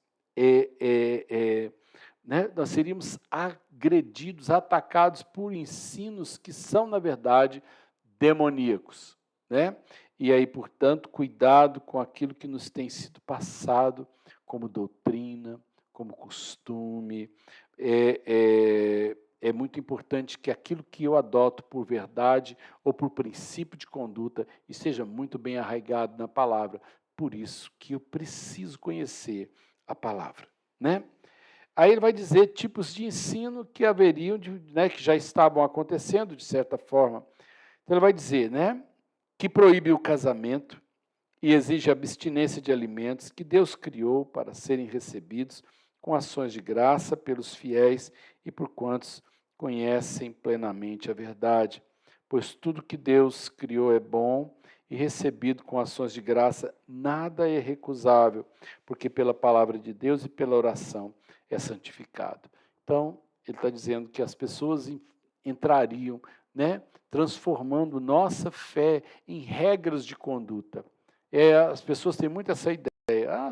nós seríamos agredidos, atacados por ensinos que são, na verdade, demoníacos, né? E aí, portanto, cuidado com aquilo que nos tem sido passado como doutrina, como costume. É muito importante que aquilo que eu adoto por verdade ou por princípio de conduta esteja muito bem arraigado na palavra. Por isso que eu preciso conhecer a palavra, né? Aí ele vai dizer tipos de ensino que haveriam, que já estavam acontecendo de certa forma. Então ele vai dizer, né, que proíbe o casamento e exige abstinência de alimentos que Deus criou para serem recebidos com ações de graça pelos fiéis e por quantos conhecem plenamente a verdade. Pois tudo que Deus criou é bom e recebido com ações de graça, nada é recusável, porque pela palavra de Deus e pela oração é santificado. Então, ele está dizendo que as pessoas entrariam, né, transformando nossa fé em regras de conduta. As pessoas têm muito essa ideia.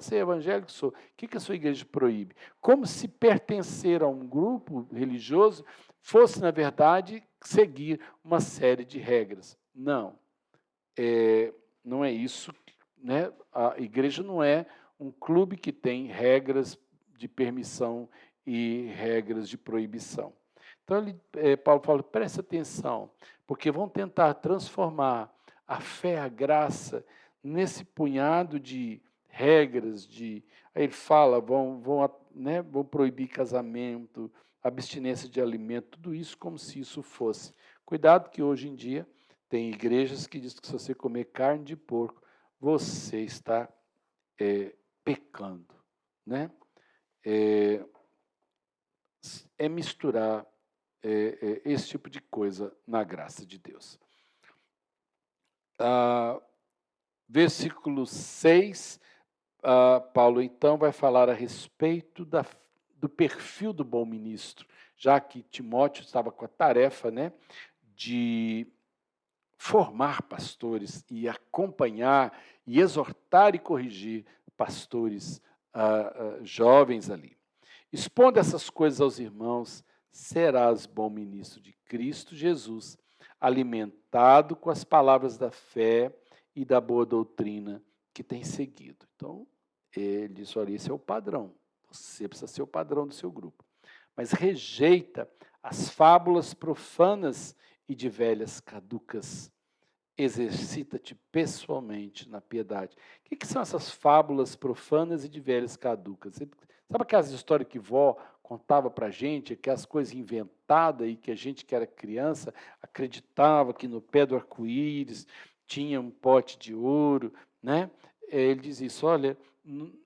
Você é evangélico? Sou. O que a sua igreja proíbe? Como se pertencer a um grupo religioso fosse, na verdade, seguir uma série de regras. Não. Não é isso, né? A igreja não é um clube que tem regras de permissão e regras de proibição. Então, Paulo fala, presta atenção, porque vão tentar transformar a fé, a graça, nesse punhado de regras, aí ele fala, vão proibir casamento, abstinência de alimento, tudo isso como se isso fosse. Cuidado que hoje em dia tem igrejas que dizem que se você comer carne de porco, você está pecando, né? Misturar esse tipo de coisa na graça de Deus. Versículo 6, Paulo então vai falar a respeito do perfil do bom ministro, já que Timóteo estava com a tarefa, né, de formar pastores e acompanhar e exortar e corrigir pastores jovens ali. Expondo essas coisas aos irmãos, serás bom ministro de Cristo Jesus, alimentado com as palavras da fé e da boa doutrina que tem seguido. Então, ele diz, olha, esse é o padrão. Você precisa ser o padrão do seu grupo. Mas rejeita as fábulas profanas e de velhas caducas. Exercita-te pessoalmente na piedade. O que são essas fábulas profanas e de velhas caducas? Sabe aquelas histórias que vó contava para a gente, aquelas coisas inventadas e que a gente que era criança acreditava que no pé do arco-íris tinha um pote de ouro, né? Ele diz isso, olha,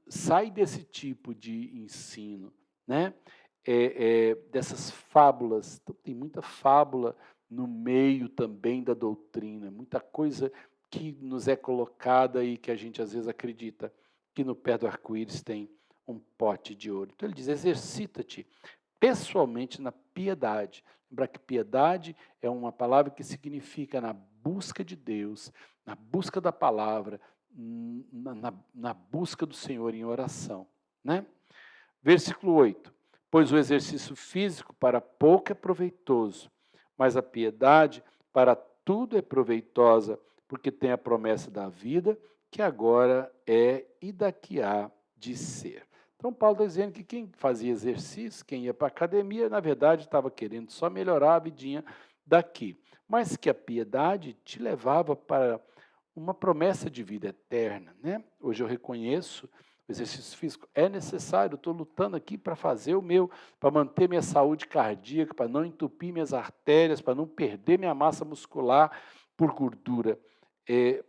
sai desse tipo de ensino, né? Dessas fábulas. Então, tem muita fábula no meio também da doutrina, muita coisa que nos é colocada e que a gente às vezes acredita que no pé do arco-íris tem um pote de ouro. Então ele diz, exercita-te pessoalmente na piedade. Lembra que piedade é uma palavra que significa na busca de Deus, na busca da palavra, na busca do Senhor em oração, né? Versículo 8. Pois o exercício físico para pouco é proveitoso, mas a piedade para tudo é proveitosa, porque tem a promessa da vida, que agora é e daqui há de ser. Então, Paulo está dizendo que quem fazia exercício, quem ia para a academia, na verdade estava querendo só melhorar a vidinha daqui, mas que a piedade te levava para uma promessa de vida eterna, né? Hoje eu reconheço, o exercício físico é necessário, eu estou lutando aqui para fazer o meu, para manter minha saúde cardíaca, para não entupir minhas artérias, para não perder minha massa muscular por gordura.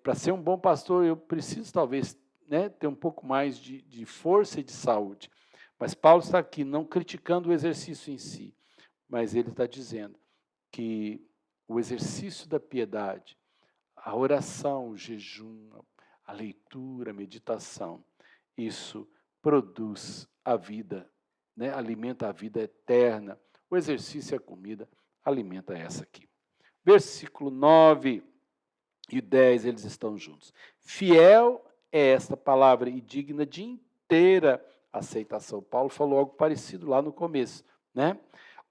Para ser um bom pastor, eu preciso talvez, né, ter um pouco mais de força e de saúde. Mas Paulo está aqui não criticando o exercício em si, mas ele está dizendo que o exercício da piedade, a oração, o jejum, a leitura, a meditação, isso produz a vida, né? Alimenta a vida eterna. O exercício e a comida alimenta essa aqui. Versículo 9 e 10, eles estão juntos. Fiel é esta palavra e digna de inteira aceitação. Paulo falou algo parecido lá no começo, né?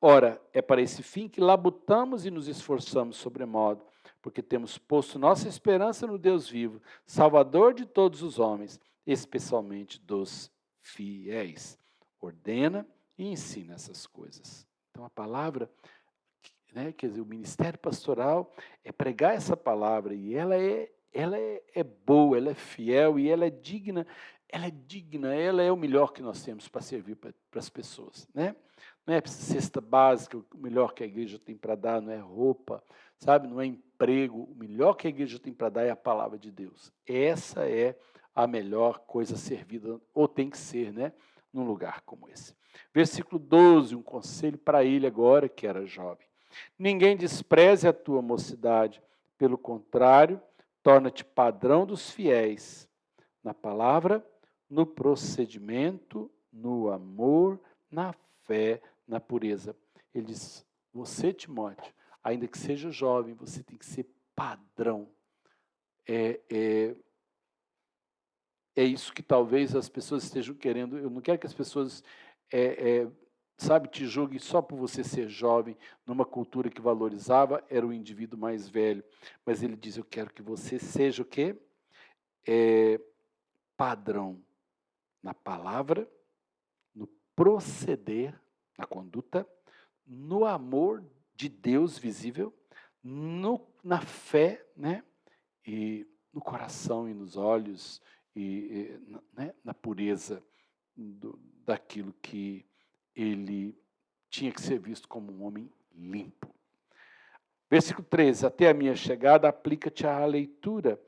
Ora, é para esse fim que labutamos e nos esforçamos sobremodo, porque temos posto nossa esperança no Deus vivo, Salvador de todos os homens, especialmente dos fiéis. Ordena e ensina essas coisas. Então, a palavra, né, quer dizer, o ministério pastoral é pregar essa palavra, e ela é boa, ela é fiel e ela é digna, ela é o melhor que nós temos para servir para as pessoas, né? Não é cesta básica, o melhor que a igreja tem para dar, não é roupa, sabe? Não é emprego, o melhor que a igreja tem para dar é a palavra de Deus. Essa é a melhor coisa servida, ou tem que ser, né? Num lugar como esse. Versículo 12, um conselho para ele agora, que era jovem. Ninguém despreze a tua mocidade, pelo contrário, torna-te padrão dos fiéis, na palavra, no procedimento, no amor, na fé, na pureza. Ele diz, você, Timóteo, ainda que seja jovem, você tem que ser padrão. É isso que talvez as pessoas estejam querendo. Eu não quero que as pessoas, sabe, te julguem só por você ser jovem, numa cultura que valorizava, era o indivíduo mais velho. Mas ele diz, eu quero que você seja o quê? Padrão na palavra, no proceder, na conduta, no amor de Deus visível, na fé, né? E no coração e nos olhos, né? Na pureza daquilo que ele tinha que ser visto como um homem limpo. Versículo 13, até a minha chegada, aplica-te à leitura,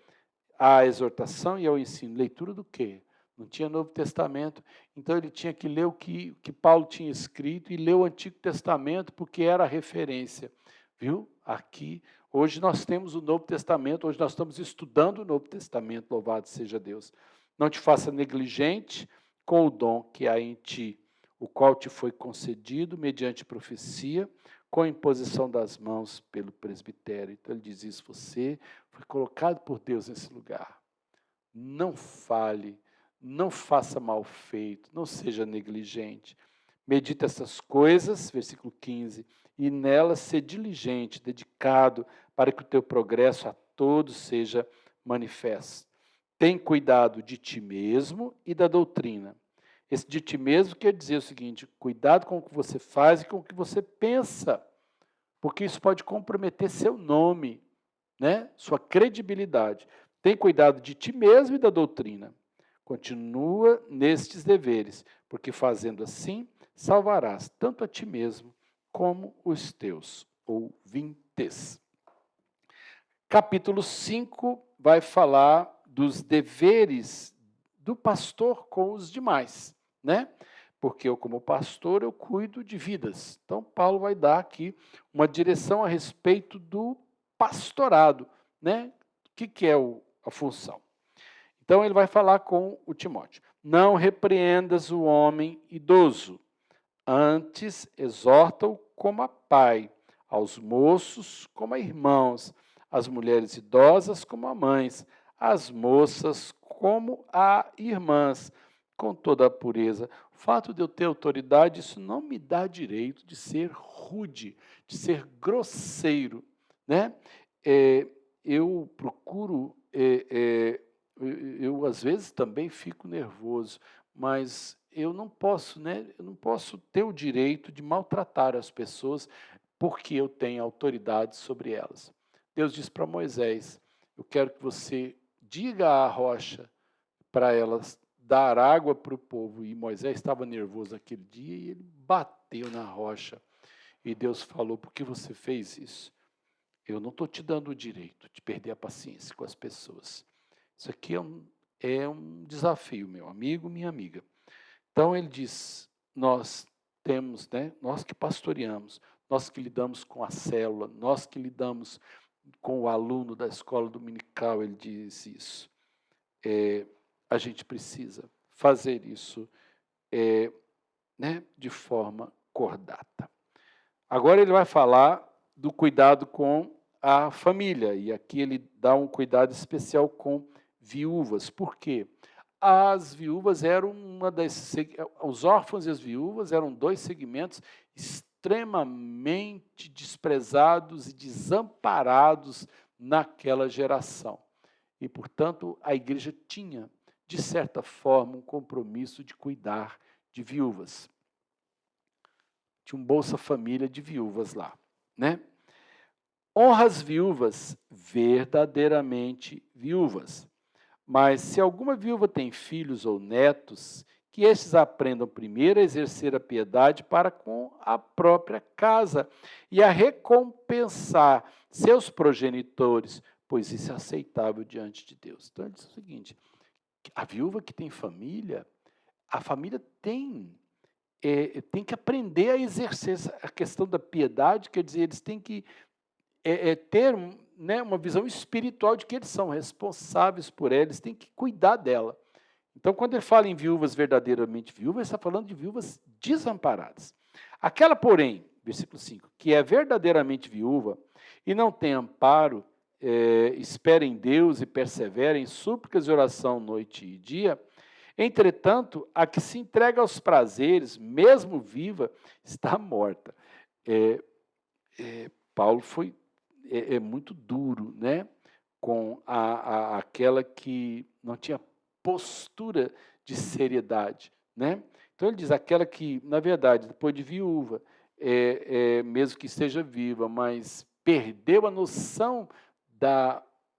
à exortação e ao ensino. Leitura do quê? Não tinha Novo Testamento, então ele tinha que ler o que Paulo tinha escrito e ler o Antigo Testamento, porque era a referência. Viu? Aqui, hoje nós temos o Novo Testamento, hoje nós estamos estudando o Novo Testamento, louvado seja Deus. Não te faça negligente com o dom que há em ti, o qual te foi concedido mediante profecia, com a imposição das mãos pelo presbitério. Então ele diz isso, você foi colocado por Deus nesse lugar. Não fale, não faça mal feito, não seja negligente. Medita essas coisas, versículo 15, e nelas ser diligente, dedicado, para que o teu progresso a todos seja manifesto. Tem cuidado de ti mesmo e da doutrina. Esse de ti mesmo quer dizer o seguinte, cuidado com o que você faz e com o que você pensa, porque isso pode comprometer seu nome, né? Sua credibilidade. Tem cuidado de ti mesmo e da doutrina. Continua nestes deveres, porque fazendo assim, salvarás tanto a ti mesmo como os teus ouvintes. Capítulo 5 vai falar dos deveres do pastor com os demais, né? Porque eu, como pastor, eu cuido de vidas. Então, Paulo vai dar aqui uma direção a respeito do pastorado, né? O que é a função? Então, ele vai falar com o Timóteo. Não repreendas o homem idoso, antes exorta-o como a pai, aos moços como a irmãos, as mulheres idosas como a mães, as moças como a irmãs, com toda a pureza. O fato de eu ter autoridade, isso não me dá direito de ser rude, de ser grosseiro, né? Eh, eu procuro, eu às vezes também fico nervoso, mas eu não posso, né? Eu não posso ter o direito de maltratar as pessoas porque eu tenho autoridade sobre elas. Deus diz para Moisés: eu quero que você diga à rocha para elas dar água para o povo. E Moisés estava nervoso aquele dia e ele bateu na rocha. E Deus falou: por que você fez isso? Eu não estou te dando o direito de perder a paciência com as pessoas. Isso aqui é um desafio, meu amigo, minha amiga. Então ele diz: nós temos, né, nós que pastoreamos, nós que lidamos com a célula, nós que lidamos com o aluno da escola dominical, ele diz isso. A gente precisa fazer isso né, de forma cordata. Agora ele vai falar do cuidado com a família, e aqui ele dá um cuidado especial com viúvas. Por quê? As viúvas eram os órfãos e as viúvas eram dois segmentos extremamente desprezados e desamparados naquela geração. E, portanto, a igreja tinha, de certa forma, um compromisso de cuidar de viúvas. Tinha um Bolsa Família de viúvas lá, né? Honra as viúvas, verdadeiramente viúvas. Mas se alguma viúva tem filhos ou netos, que estes aprendam primeiro a exercer a piedade para com a própria casa e a recompensar seus progenitores, pois isso é aceitável diante de Deus. Então ele diz o seguinte: a viúva que tem família, a família tem que aprender a exercer a questão da piedade, quer dizer, eles têm que ter, né, uma visão espiritual de que eles são responsáveis por ela, eles têm que cuidar dela. Então, quando ele fala em viúvas verdadeiramente viúvas, ele está falando de viúvas desamparadas. Aquela, porém, versículo 5, que é verdadeiramente viúva e não tem amparo, espera em Deus e persevera em súplicas e oração noite e dia. Entretanto, a que se entrega aos prazeres, mesmo viva, está morta. Paulo foi muito duro, né, com aquela que não tinha postura de seriedade, né? Então ele diz, aquela que, na verdade, depois de viúva, mesmo que esteja viva, mas perdeu a noção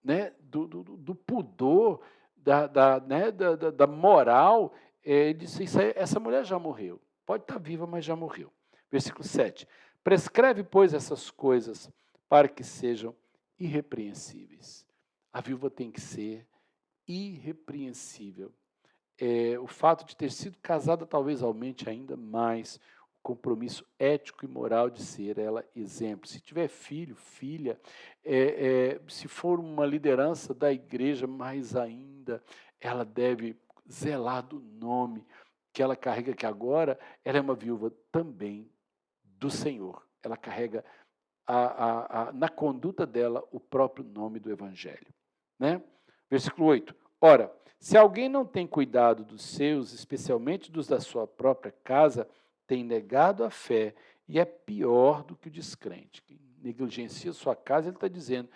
né, do pudor, da moral, ele disse, essa mulher já morreu, pode estar viva, mas já morreu. Versículo 7, prescreve, pois, essas coisas para que sejam irrepreensíveis. A viúva tem que ser irrepreensível. O fato de ter sido casada talvez aumente ainda mais o compromisso ético e moral de ser ela exemplo. Se tiver filho, filha, se for uma liderança da igreja, mais ainda, ela deve zelar do nome que ela carrega, que agora ela é uma viúva também do Senhor. Ela carrega na conduta dela o próprio nome do Evangelho. Né? Versículo 8. Ora, se alguém não tem cuidado dos seus, especialmente dos da sua própria casa, tem negado a fé e é pior do que o descrente. Quem negligencia sua casa, ele está dizendo,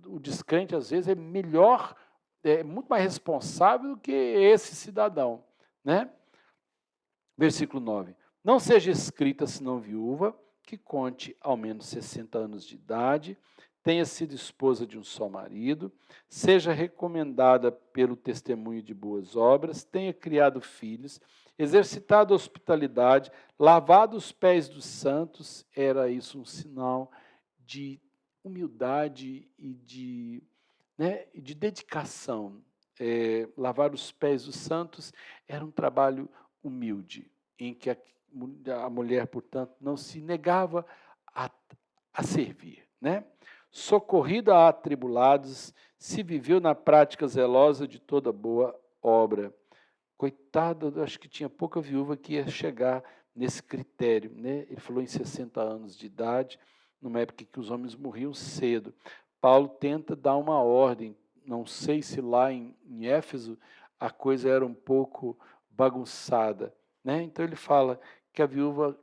o descrente às vezes é melhor, é muito mais responsável do que esse cidadão. Né? Versículo 9. Não seja escrita senão viúva, que conte ao menos 60 anos de idade, tenha sido esposa de um só marido, seja recomendada pelo testemunho de boas obras, tenha criado filhos, exercitado a hospitalidade, lavado os pés dos santos. Era isso um sinal de humildade e de dedicação. Lavar os pés dos santos era um trabalho humilde, em que a mulher, portanto, não se negava a servir. Né? Socorrida a atribulados, se viveu na prática zelosa de toda boa obra. Coitada, eu acho que tinha pouca viúva que ia chegar nesse critério. Né? Ele falou em 60 anos de idade, numa época que os homens morriam cedo. Paulo tenta dar uma ordem, não sei se lá em Éfeso a coisa era um pouco bagunçada, né? Então ele fala que a viúva,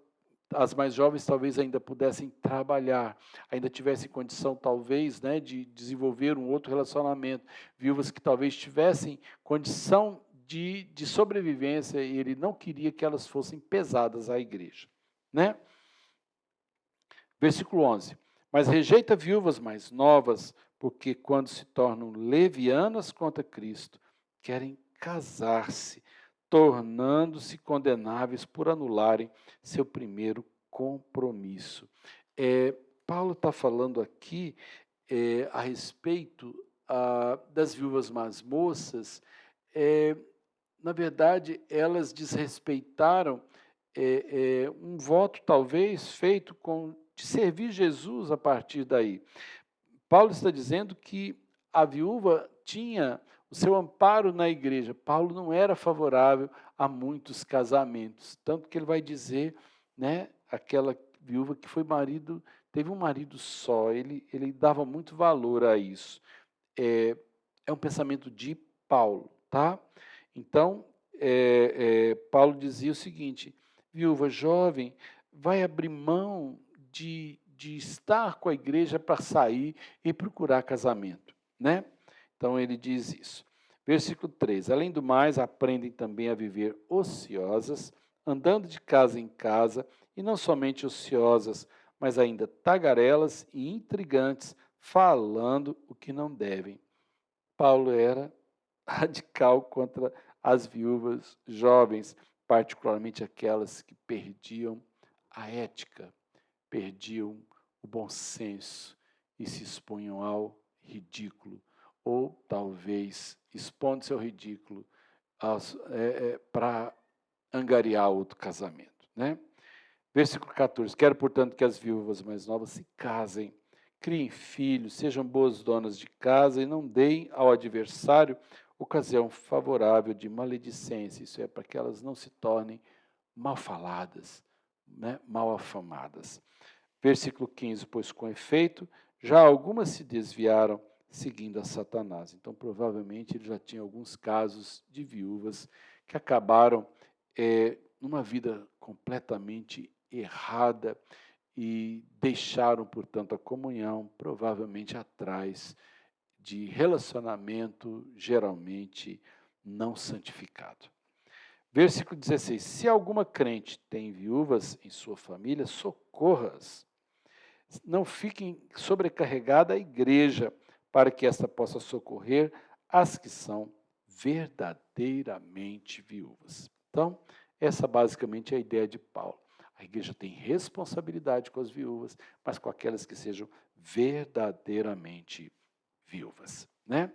as mais jovens talvez ainda pudessem trabalhar, ainda tivessem condição talvez, né, de desenvolver um outro relacionamento, viúvas que talvez tivessem condição de sobrevivência e ele não queria que elas fossem pesadas à igreja, né? Versículo 11, mas rejeita viúvas mais novas, porque quando se tornam levianas contra Cristo, querem casar-se, tornando-se condenáveis por anularem seu primeiro compromisso. Paulo está falando aqui a respeito das viúvas mais moças. Na verdade, elas desrespeitaram um voto talvez feito de servir Jesus a partir daí. Paulo está dizendo que a viúva tinha o seu amparo na igreja. Paulo não era favorável a muitos casamentos, tanto que ele vai dizer, né, aquela viúva que teve um marido só, ele dava muito valor a isso. É um pensamento de Paulo, tá? Então, Paulo dizia o seguinte: viúva jovem, vai abrir mão de estar com a igreja para sair e procurar casamento, né? Então ele diz isso. Versículo 3: além do mais, aprendem também a viver ociosas, andando de casa em casa, e não somente ociosas, mas ainda tagarelas e intrigantes, falando o que não devem. Paulo era radical contra as viúvas jovens, particularmente aquelas que perdiam a ética, perdiam o bom senso e se expunham ao ridículo, ou talvez expondo-se ao ridículo para angariar outro casamento, né? Versículo 14, quero, portanto, que as viúvas mais novas se casem, criem filhos, sejam boas donas de casa e não deem ao adversário ocasião favorável de maledicência, isso é, para que elas não se tornem mal faladas, né, mal afamadas. Versículo 15, pois com efeito, já algumas se desviaram seguindo a Satanás. Então, provavelmente, ele já tinha alguns casos de viúvas que acabaram numa vida completamente errada e deixaram, portanto, a comunhão, provavelmente atrás de relacionamento geralmente não santificado. Versículo 16, se alguma crente tem viúvas em sua família, socorra-as. Não fiquem sobrecarregada a igreja, para que esta possa socorrer as que são verdadeiramente viúvas. Então, essa basicamente é a ideia de Paulo. A igreja tem responsabilidade com as viúvas, mas com aquelas que sejam verdadeiramente viúvas, né?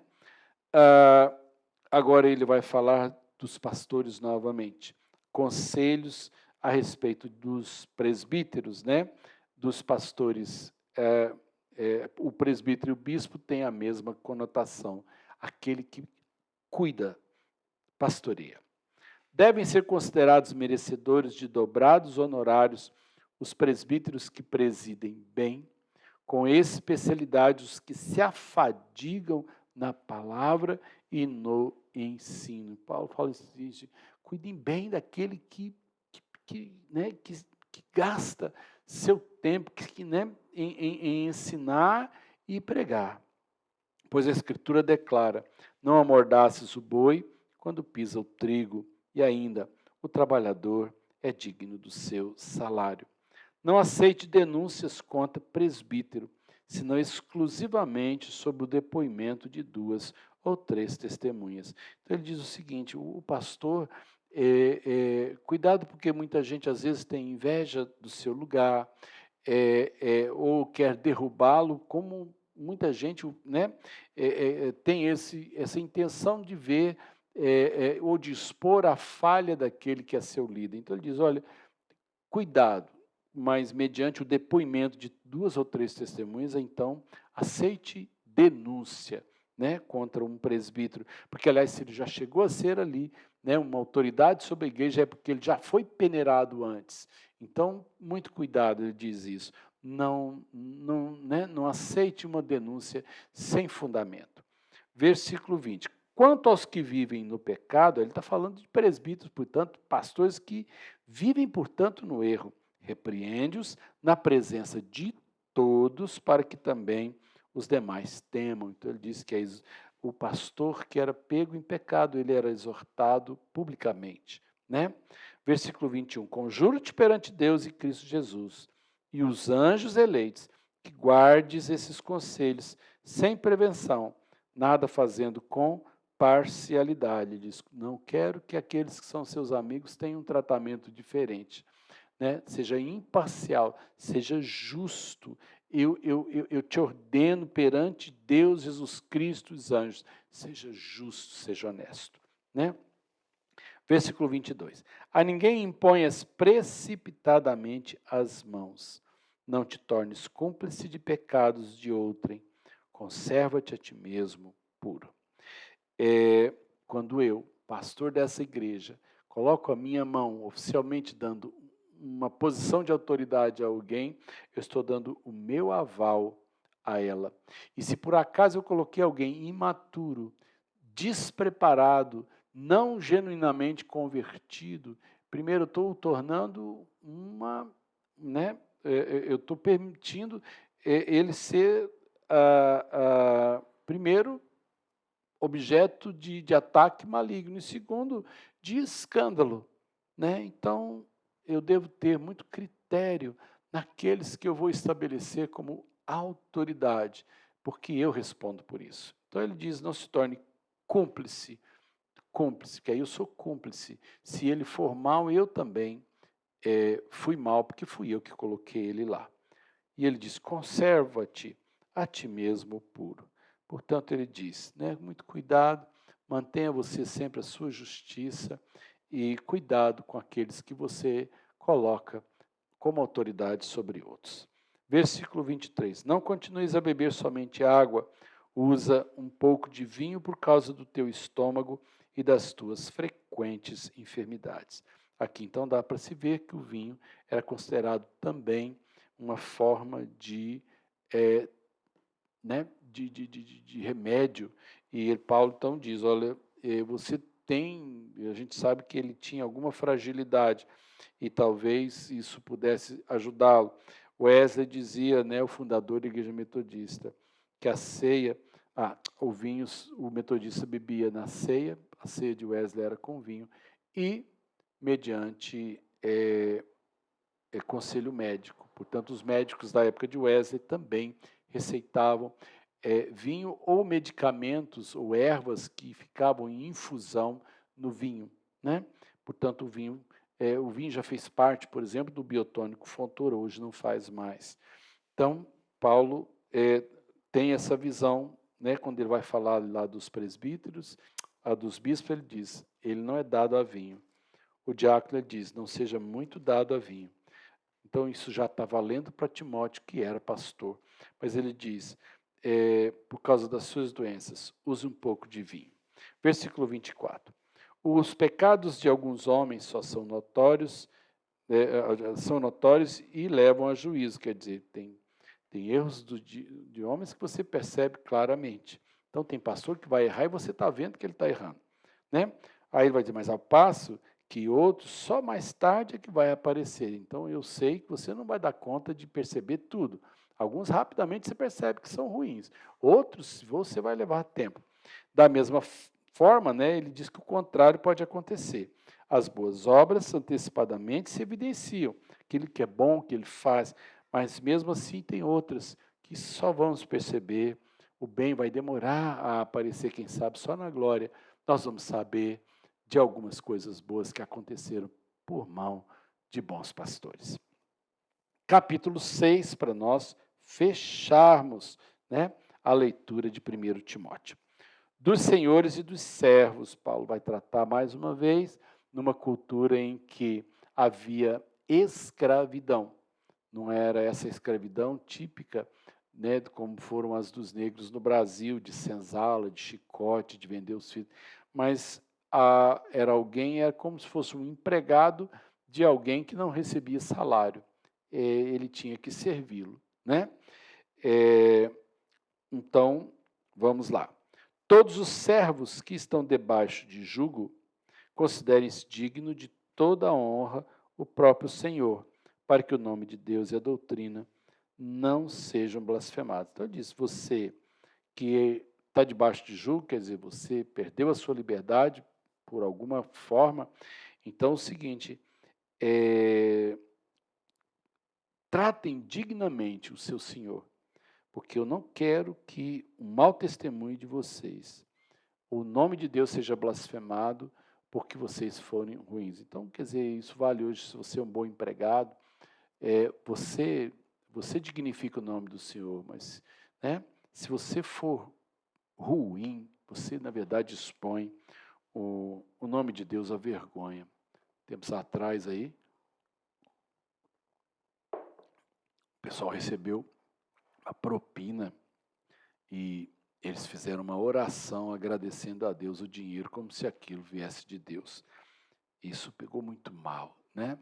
Agora ele vai falar dos pastores novamente. Conselhos a respeito dos presbíteros, né? Dos pastores. O presbítero e o bispo têm a mesma conotação. Aquele que cuida, pastoreia. Devem ser considerados merecedores de dobrados honorários os presbíteros que presidem bem, com especialidade os que se afadigam na palavra e no ensino. Paulo fala isso, cuidem bem daquele que gasta seu tempo em ensinar e pregar. Pois a Escritura declara, não amordaces o boi quando pisa o trigo, e ainda o trabalhador é digno do seu salário. Não aceite denúncias contra presbítero, senão exclusivamente sob o depoimento de 2 ou 3 testemunhas. Então ele diz o seguinte, o pastor, cuidado porque muita gente às vezes tem inveja do seu lugar, ou quer derrubá-lo, como muita gente tem essa intenção de ver ou de expor a falha daquele que é seu líder. Então ele diz, olha, cuidado, mas mediante o depoimento de 2 ou 3 testemunhas, então aceite denúncia, né, contra um presbítero, porque aliás, se ele já chegou a ser ali, né, uma autoridade sobre a igreja, é porque ele já foi peneirado antes. Então, muito cuidado, ele diz isso. Não aceite uma denúncia sem fundamento. Versículo 20. Quanto aos que vivem no pecado, ele está falando de presbíteros, portanto, pastores que vivem, portanto, no erro. Repreende-os na presença de todos, para que também os demais temam. Então, ele diz que o pastor que era pego em pecado, ele era exortado publicamente. Né? Versículo 21, conjuro-te perante Deus e Cristo Jesus, e os anjos eleitos, que guardes esses conselhos, sem prevenção, nada fazendo com parcialidade. Ele diz, não quero que aqueles que são seus amigos tenham um tratamento diferente. Né? Seja imparcial, seja justo. Eu te ordeno perante Deus, Jesus Cristo e os anjos, seja justo, seja honesto. Né? Versículo 22. A ninguém imponhas precipitadamente as mãos. Não te tornes cúmplice de pecados de outrem. Conserva-te a ti mesmo puro. Quando eu, pastor dessa igreja, coloco a minha mão oficialmente dando uma posição de autoridade a alguém, eu estou dando o meu aval a ela. E se por acaso eu coloquei alguém imaturo, despreparado, não genuinamente convertido, primeiro eu estou tornando eu estou permitindo ele ser, primeiro, objeto de ataque maligno, e segundo, de escândalo. Né? Então, eu devo ter muito critério naqueles que eu vou estabelecer como autoridade, porque eu respondo por isso. Então, ele diz, não se torne cúmplice, que aí eu sou cúmplice. Se ele for mal, eu também fui mal, porque fui eu que coloquei ele lá. E ele diz, conserva-te a ti mesmo puro. Portanto, ele diz, né, muito cuidado, mantenha você sempre a sua justiça e cuidado com aqueles que você coloca como autoridade sobre outros. Versículo 23, não continues a beber somente água, usa um pouco de vinho por causa do teu estômago e das tuas frequentes enfermidades. Aqui, então, dá para se ver que o vinho era considerado também uma forma de remédio. E Paulo, então, diz, olha, você tem, a gente sabe que ele tinha alguma fragilidade, e talvez isso pudesse ajudá-lo. Wesley dizia, né, o fundador da Igreja Metodista, que a ceia, o metodista bebia na ceia, a ceia de Wesley era com vinho, e mediante conselho médico. Portanto, os médicos da época de Wesley também receitavam vinho ou medicamentos ou ervas que ficavam em infusão no vinho. Né? Portanto, o vinho já fez parte, por exemplo, do biotônico Fontoura, hoje não faz mais. Então, Paulo tem essa visão, né, quando ele vai falar lá dos presbíteros, dos bispos, ele diz, ele não é dado a vinho. O diácono diz, não seja muito dado a vinho. Então, isso já está valendo para Timóteo, que era pastor. Mas ele diz, por causa das suas doenças, use um pouco de vinho. Versículo 24. Os pecados de alguns homens só são notórios e levam a juízo. Quer dizer, tem erros de homens que você percebe claramente. Então, tem pastor que vai errar e você está vendo que ele está errando. Né? Aí ele vai dizer, mas ao passo que outros, só mais tarde é que vai aparecer. Então, eu sei que você não vai dar conta de perceber tudo. Alguns, rapidamente, você percebe que são ruins. Outros, você vai levar tempo. Da mesma forma, né, ele diz que o contrário pode acontecer. As boas obras, antecipadamente, se evidenciam. Aquilo que é bom, que ele faz. Mas, mesmo assim, tem outras que só vamos perceber. O bem vai demorar a aparecer, quem sabe, só na glória. Nós vamos saber de algumas coisas boas que aconteceram por mão de bons pastores. Capítulo 6, para nós fecharmos, né, a leitura de 1 Timóteo. Dos senhores e dos servos, Paulo vai tratar mais uma vez, numa cultura em que havia escravidão. Não era essa escravidão típica, né, como foram as dos negros no Brasil, de senzala, de chicote, de vender os filhos, mas era como se fosse um empregado de alguém que não recebia salário. Ele tinha que servi-lo. Né? Então, vamos lá. Todos os servos que estão debaixo de jugo, considerem-se digno de toda a honra o próprio Senhor, para que o nome de Deus e a doutrina não sejam blasfemados. Então, ele diz, você que está debaixo de jugo, quer dizer, você perdeu a sua liberdade por alguma forma, então é o seguinte, tratem dignamente o seu senhor, porque eu não quero que um mau testemunho de vocês, o nome de Deus seja blasfemado porque vocês forem ruins. Então, quer dizer, isso vale hoje, se você é um bom empregado, você dignifica o nome do Senhor, mas né, se você for ruim, você, na verdade, expõe o nome de Deus à vergonha. Tempos atrás aí, o pessoal recebeu a propina e eles fizeram uma oração agradecendo a Deus o dinheiro, como se aquilo viesse de Deus. Isso pegou muito mal, né?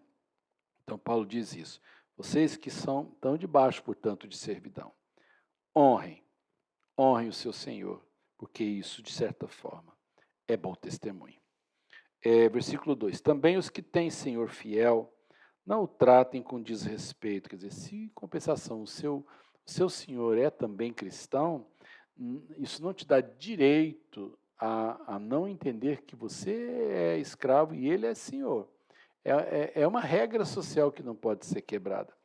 Então, Paulo diz isso. Vocês que estão debaixo, portanto, de servidão, honrem o seu Senhor, porque isso, de certa forma, é bom testemunho. Versículo 2. Também os que têm Senhor fiel, não o tratem com desrespeito. Quer dizer, se em compensação o seu Senhor é também cristão, isso não te dá direito a não entender que você é escravo e ele é Senhor. É uma regra social que não pode ser quebrada.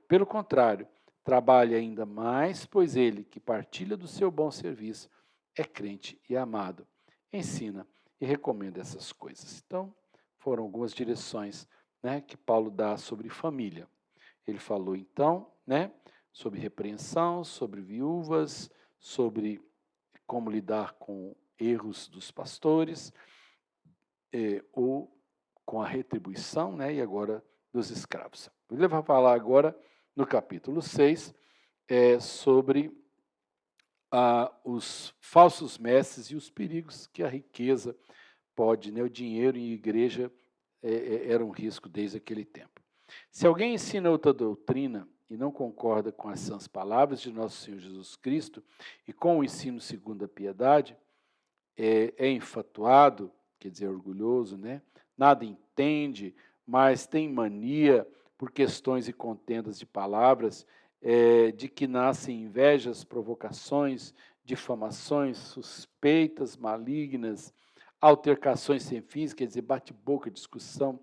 Pelo contrário, trabalhe ainda mais, pois ele, que partilha do seu bom serviço, é crente e amado. Ensina e recomenda essas coisas. Então, foram algumas direções, né, que Paulo dá sobre família. Ele falou, então, né, sobre repreensão, sobre viúvas, sobre como lidar com erros dos pastores, ou com a retribuição, né, e agora dos escravos. Ele vai falar agora, no capítulo 6, sobre os falsos mestres e os perigos que a riqueza pode, né, o dinheiro em igreja era um risco desde aquele tempo. Se alguém ensina outra doutrina e não concorda com as sãs palavras de nosso Senhor Jesus Cristo e com o ensino segundo a piedade, é enfatuado, quer dizer, orgulhoso, né? Nada entende, mas tem mania por questões e contendas de palavras, de que nascem invejas, provocações, difamações, suspeitas malignas, altercações sem fins, quer dizer, bate-boca, discussão,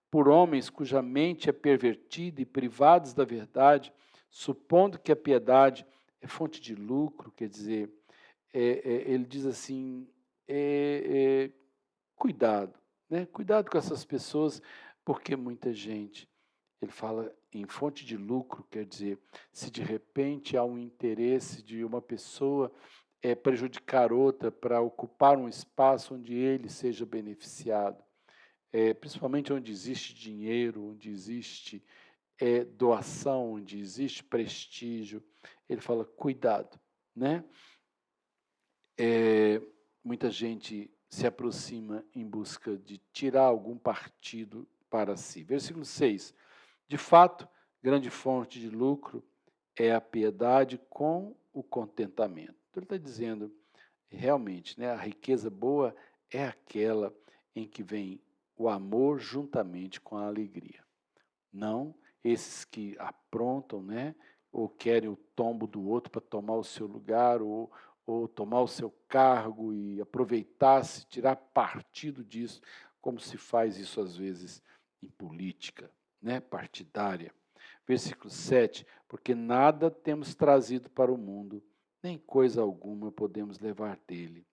por homens cuja mente é pervertida e privados da verdade, supondo que a piedade é fonte de lucro, quer dizer, ele diz assim, cuidado, né? Cuidado com essas pessoas, porque muita gente, ele fala em fonte de lucro, quer dizer, se de repente há um interesse de uma pessoa prejudicar outra para ocupar um espaço onde ele seja beneficiado, principalmente onde existe dinheiro, onde existe doação, onde existe prestígio, ele fala, cuidado, né? Muita gente se aproxima em busca de tirar algum partido para si. Versículo 6. De fato, grande fonte de lucro é a piedade com o contentamento. Então, ele está dizendo, realmente, né, a riqueza boa é aquela em que vem o amor juntamente com a alegria. Não esses que aprontam, né, ou querem o tombo do outro para tomar o seu lugar, ou tomar o seu cargo e aproveitar-se, tirar partido disso, como se faz isso às vezes em política, né, partidária. Versículo 7, porque nada temos trazido para o mundo, nem coisa alguma podemos levar dele.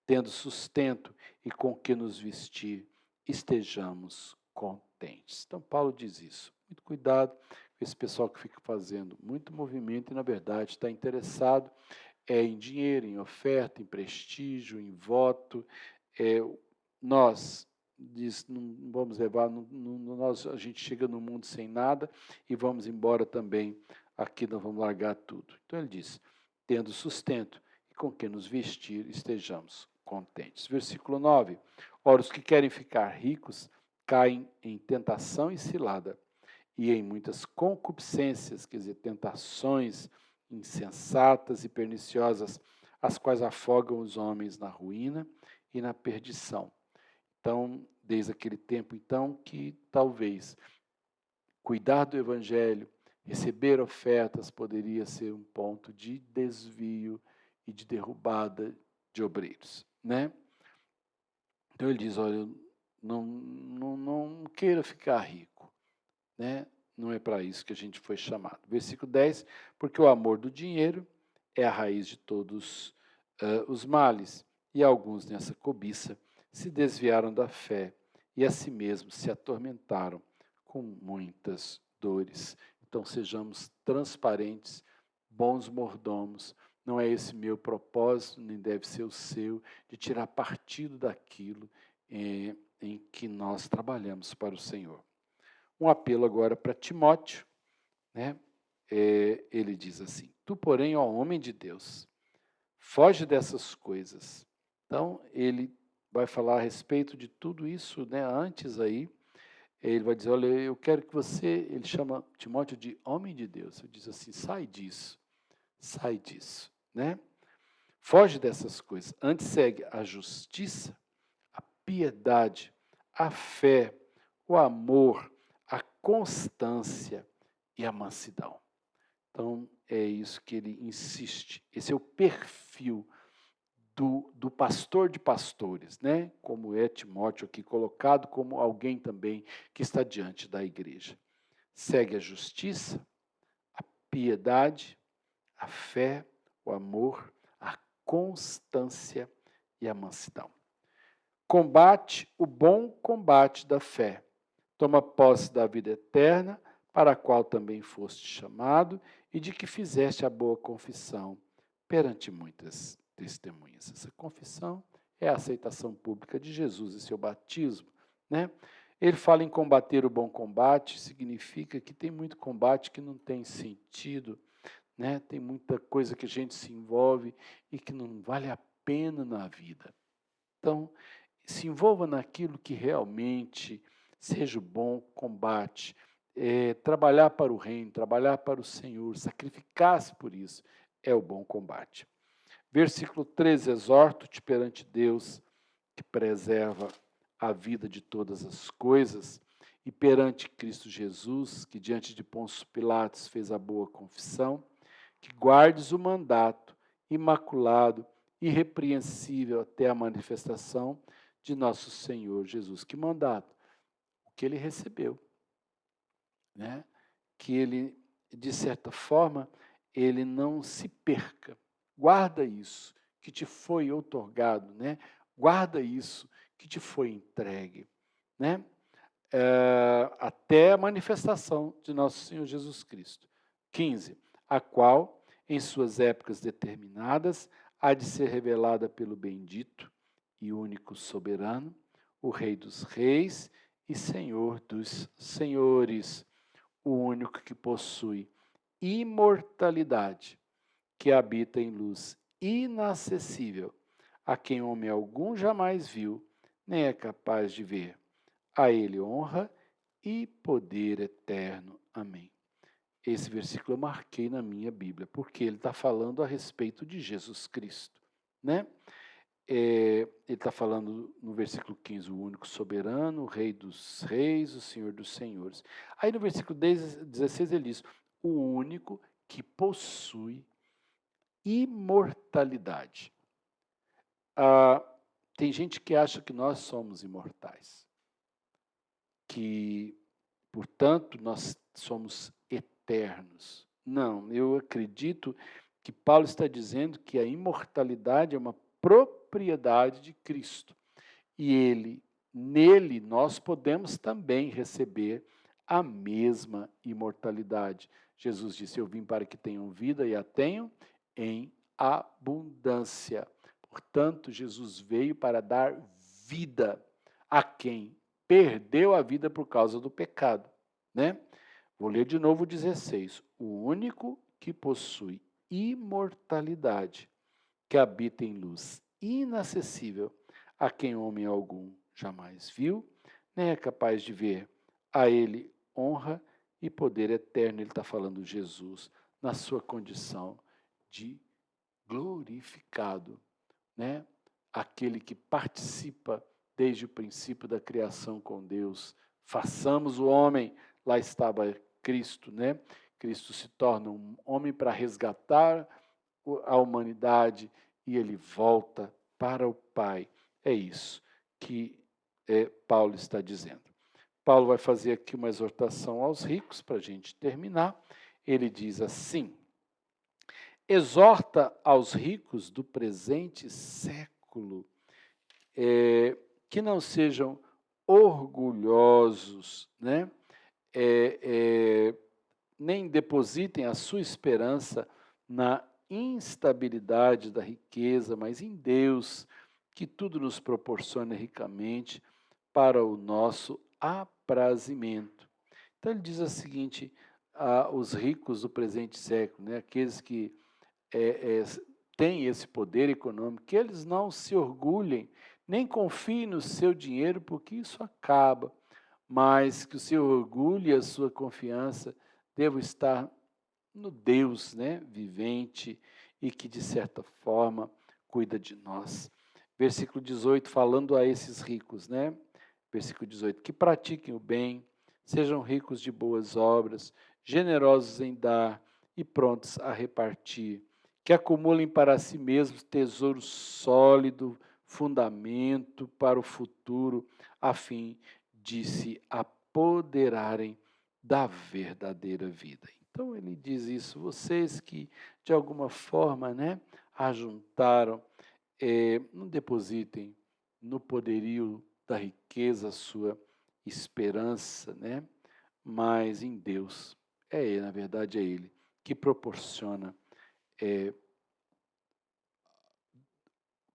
Tendo sustento e com que nos vestir, estejamos contentes. Então, Paulo diz isso. Muito cuidado com esse pessoal que fica fazendo muito movimento e, na verdade, está interessado em dinheiro, em oferta, em prestígio, em voto. Nós não vamos levar, a gente chega no mundo sem nada e vamos embora também, aqui nós vamos largar tudo. Então ele diz, tendo sustento e com que nos vestir, estejamos contentes. Versículo 9, ora os que querem ficar ricos caem em tentação e cilada, e em muitas concupiscências, quer dizer, tentações insensatas e perniciosas, as quais afogam os homens na ruína e na perdição. Então, desde aquele tempo, então, que talvez cuidar do evangelho, receber ofertas poderia ser um ponto de desvio e de derrubada de obreiros, né? Então ele diz, olha, não queira ficar rico, né? Não é para isso que a gente foi chamado. Versículo 10, porque o amor do dinheiro é a raiz de todos os males, e alguns nessa cobiça se desviaram da fé e a si mesmos se atormentaram com muitas dores. Então sejamos transparentes, bons mordomos. Não é esse meu propósito, nem deve ser o seu, de tirar partido daquilo em que nós trabalhamos para o Senhor. Um apelo agora para Timóteo, né? Ele diz assim, tu, porém, ó homem de Deus, foge dessas coisas. Então, ele vai falar a respeito de tudo isso, né? Antes aí, ele vai dizer, olha, eu quero que você, ele chama Timóteo de homem de Deus, ele diz assim, sai disso, né? Foge dessas coisas, antes segue a justiça, a piedade, a fé, o amor, a constância e a mansidão. Então, é isso que ele insiste. Esse é o perfil do pastor de pastores, né? Como é Timóteo aqui colocado como alguém também que está diante da igreja. Segue a justiça, a piedade, a fé, o amor, a constância e a mansidão. Combate o bom combate da fé. Toma posse da vida eterna, para a qual também foste chamado, e de que fizeste a boa confissão perante muitas testemunhas. Essa confissão é a aceitação pública de Jesus e seu batismo, né? Ele fala em combater o bom combate, significa que tem muito combate que não tem sentido, né? Tem muita coisa que a gente se envolve e que não vale a pena na vida. Então, se envolva naquilo que realmente seja o bom combate, trabalhar para o reino, trabalhar para o Senhor, sacrificar-se por isso, é o bom combate. Versículo 13, exorto-te perante Deus, que preserva a vida de todas as coisas, e perante Cristo Jesus, que diante de Pôncio Pilatos fez a boa confissão, que guardes o mandato imaculado, irrepreensível até a manifestação de nosso Senhor Jesus. Que mandato? O que ele recebeu, né? Que ele, de certa forma, ele não se perca. Guarda isso que te foi outorgado, né? Guarda isso que te foi entregue, né? Até a manifestação de nosso Senhor Jesus Cristo. 15. A qual, em suas épocas determinadas, há de ser revelada pelo bendito e único soberano, o Rei dos reis e Senhor dos senhores, o único que possui imortalidade, que habita em luz inacessível, a quem homem algum jamais viu, nem é capaz de ver. A ele honra e poder eterno. Amém. Esse versículo eu marquei na minha Bíblia, porque ele está falando a respeito de Jesus Cristo, né? Ele está falando no versículo 15, o único soberano, o Rei dos reis, o Senhor dos senhores. Aí no versículo 16 ele diz, o único que possui imortalidade. Tem gente que acha que nós somos imortais, que, portanto, nós somos eternos. Não, eu acredito que Paulo está dizendo que a imortalidade é uma propriedade de Cristo. E nele, nós podemos também receber a mesma imortalidade. Jesus disse, eu vim para que tenham vida e a tenham em abundância. Portanto, Jesus veio para dar vida a quem perdeu a vida por causa do pecado, né? Vou ler de novo o 16. O único que possui imortalidade, que habita em luz inacessível, a quem homem algum jamais viu, nem é capaz de ver. A ele honra e poder eterno. Ele está falando de Jesus na sua condição de glorificado, né? Aquele que participa desde o princípio da criação com Deus. Façamos o homem, lá estava Cristo, né? Cristo se torna um homem para resgatar a humanidade e ele volta para o Pai. É isso que Paulo está dizendo. Paulo vai fazer aqui uma exortação aos ricos para a gente terminar. Ele diz assim: exorta aos ricos do presente século que não sejam orgulhosos, né? Nem depositem a sua esperança na instabilidade da riqueza, mas em Deus, que tudo nos proporciona ricamente para o nosso aprazimento. Então ele diz o seguinte, os ricos do presente século, né, aqueles que têm esse poder econômico, que eles não se orgulhem, nem confiem no seu dinheiro, porque isso acaba, mas que o seu orgulho e a sua confiança devam estar no Deus, né, vivente e que, de certa forma, cuida de nós. Versículo 18, falando a esses ricos, né? Versículo 18, que pratiquem o bem, sejam ricos de boas obras, generosos em dar e prontos a repartir, que acumulem para si mesmos tesouro sólido, fundamento para o futuro, a fim de se apoderarem da verdadeira vida. Então ele diz isso, vocês que de alguma forma, né, ajuntaram, não depositem no poderio da riqueza a sua esperança, né, mas em Deus. Ele, na verdade é Ele que proporciona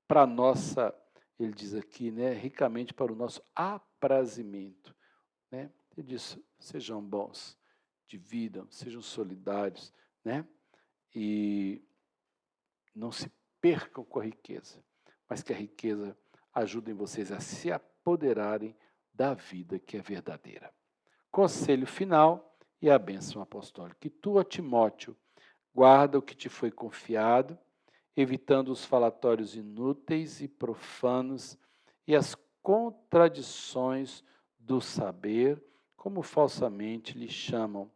para nossa, ele diz aqui, né, ricamente para o nosso aprazimento, né? Ele diz, sejam bons, dividam, sejam solidários, né? E não se percam com a riqueza, mas que a riqueza ajude vocês a se apoderarem da vida que é verdadeira. Conselho final e a bênção apostólica. Que tu, ó Timóteo, guarda o que te foi confiado, evitando os falatórios inúteis e profanos e as contradições do saber, como falsamente lhe chamam,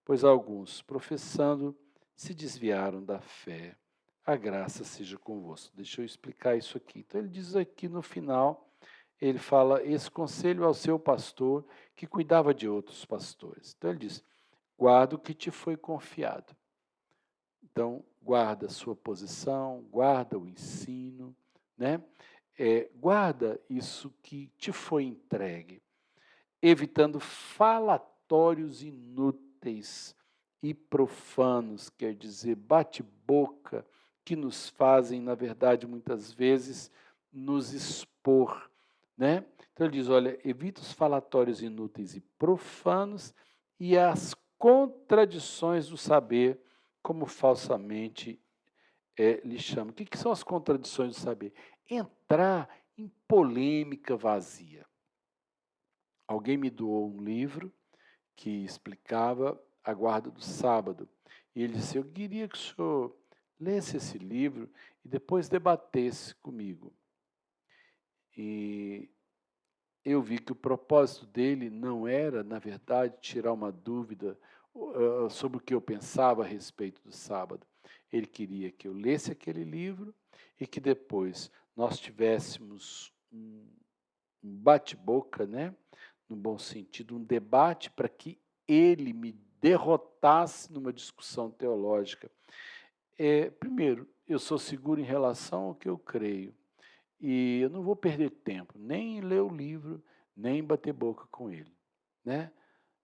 pois alguns, professando, se desviaram da fé. A graça seja convosco. Deixa eu explicar isso aqui. Então, ele diz aqui no final, ele fala esse conselho ao seu pastor que cuidava de outros pastores. Então, ele diz, guarda o que te foi confiado. Então, guarda a sua posição, guarda o ensino, né? Guarda isso que te foi entregue, evitando falatórios inúteis e profanos, quer dizer, bate-boca, que nos fazem, na verdade, muitas vezes, nos expor, né? Então ele diz, olha, evita os falatórios inúteis e profanos e as contradições do saber, como falsamente lhe chamam. O que são as contradições do saber? Entrar em polêmica vazia. Alguém me doou um livro que explicava a guarda do sábado. E ele disse, eu queria que o senhor lesse esse livro e depois debatesse comigo. E eu vi que o propósito dele não era, na verdade, tirar uma dúvida sobre o que eu pensava a respeito do sábado. Ele queria que eu lesse aquele livro e que depois nós tivéssemos um bate-boca, né? No bom sentido, um debate para que ele me derrotasse numa discussão teológica. Primeiro, eu sou seguro em relação ao que eu creio. E eu não vou perder tempo, nem em ler o livro, nem em bater boca com ele, né?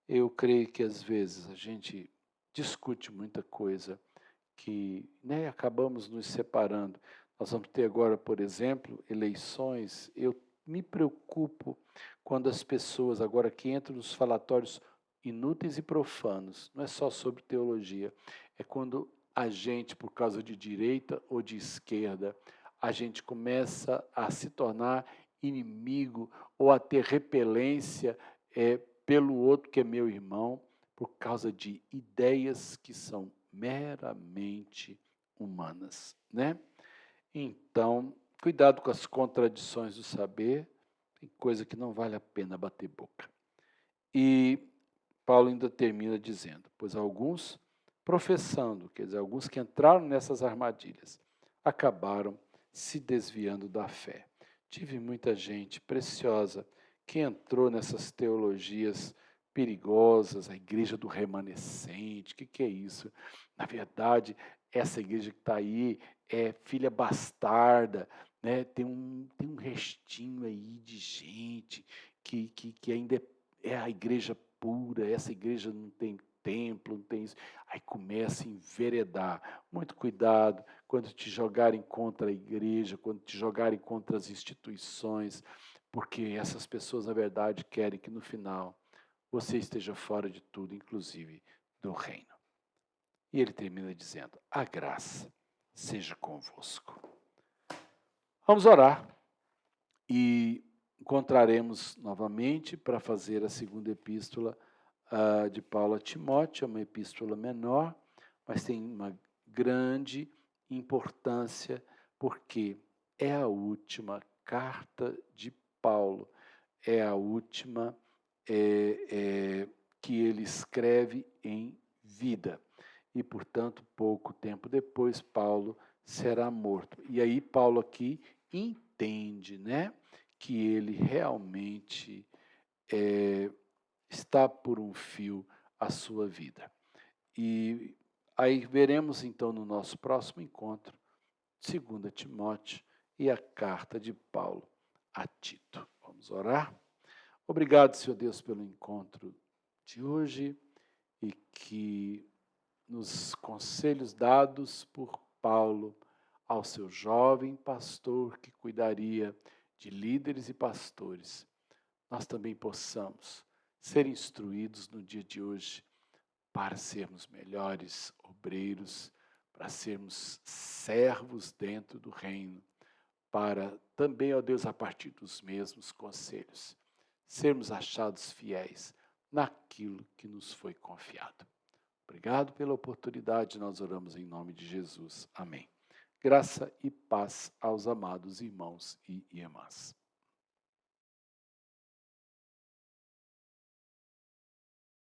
Eu creio que às vezes a gente discute muita coisa que, né, acabamos nos separando. Nós vamos ter agora, por exemplo, eleições. Eu me preocupo quando as pessoas, agora que entram nos falatórios inúteis e profanos, não é só sobre teologia, é quando a gente, por causa de direita ou de esquerda, a gente começa a se tornar inimigo ou a ter repelência pelo outro que é meu irmão, por causa de ideias que são meramente humanas, né? Então, cuidado com as contradições do saber, tem coisa que não vale a pena bater boca. E Paulo ainda termina dizendo, pois alguns professando, quer dizer, alguns que entraram nessas armadilhas, acabaram se desviando da fé. Tive muita gente preciosa que entrou nessas teologias perigosas, a igreja do remanescente, o que é isso? Na verdade, essa igreja que está aí é filha bastarda, né? Tem um restinho aí de gente que ainda é a igreja pura, essa igreja não tem templo, não tem isso. Aí começa a enveredar. Muito cuidado quando te jogarem contra a igreja, quando te jogarem contra as instituições, porque essas pessoas, na verdade, querem que no final você esteja fora de tudo, inclusive do reino. E ele termina dizendo, a graça seja convosco. Vamos orar e encontraremos novamente para fazer a segunda epístola de Paulo a Timóteo, é uma epístola menor, mas tem uma grande importância, porque é a última carta de Paulo, é a última que ele escreve em vida. E, portanto, pouco tempo depois, Paulo será morto. E aí Paulo aqui entende, né, que ele realmente está por um fio a sua vida. E aí veremos então no nosso próximo encontro, 2 Timóteo e a carta de Paulo a Tito. Vamos orar? Obrigado, Senhor Deus, pelo encontro de hoje e que nos conselhos dados por Paulo ao seu jovem pastor que cuidaria de líderes e pastores, nós também possamos ser instruídos no dia de hoje para sermos melhores obreiros, para sermos servos dentro do reino, para também, ó Deus, a partir dos mesmos conselhos, sermos achados fiéis naquilo que nos foi confiado. Obrigado pela oportunidade, nós oramos em nome de Jesus. Amém. Graça e paz aos amados irmãos e irmãs.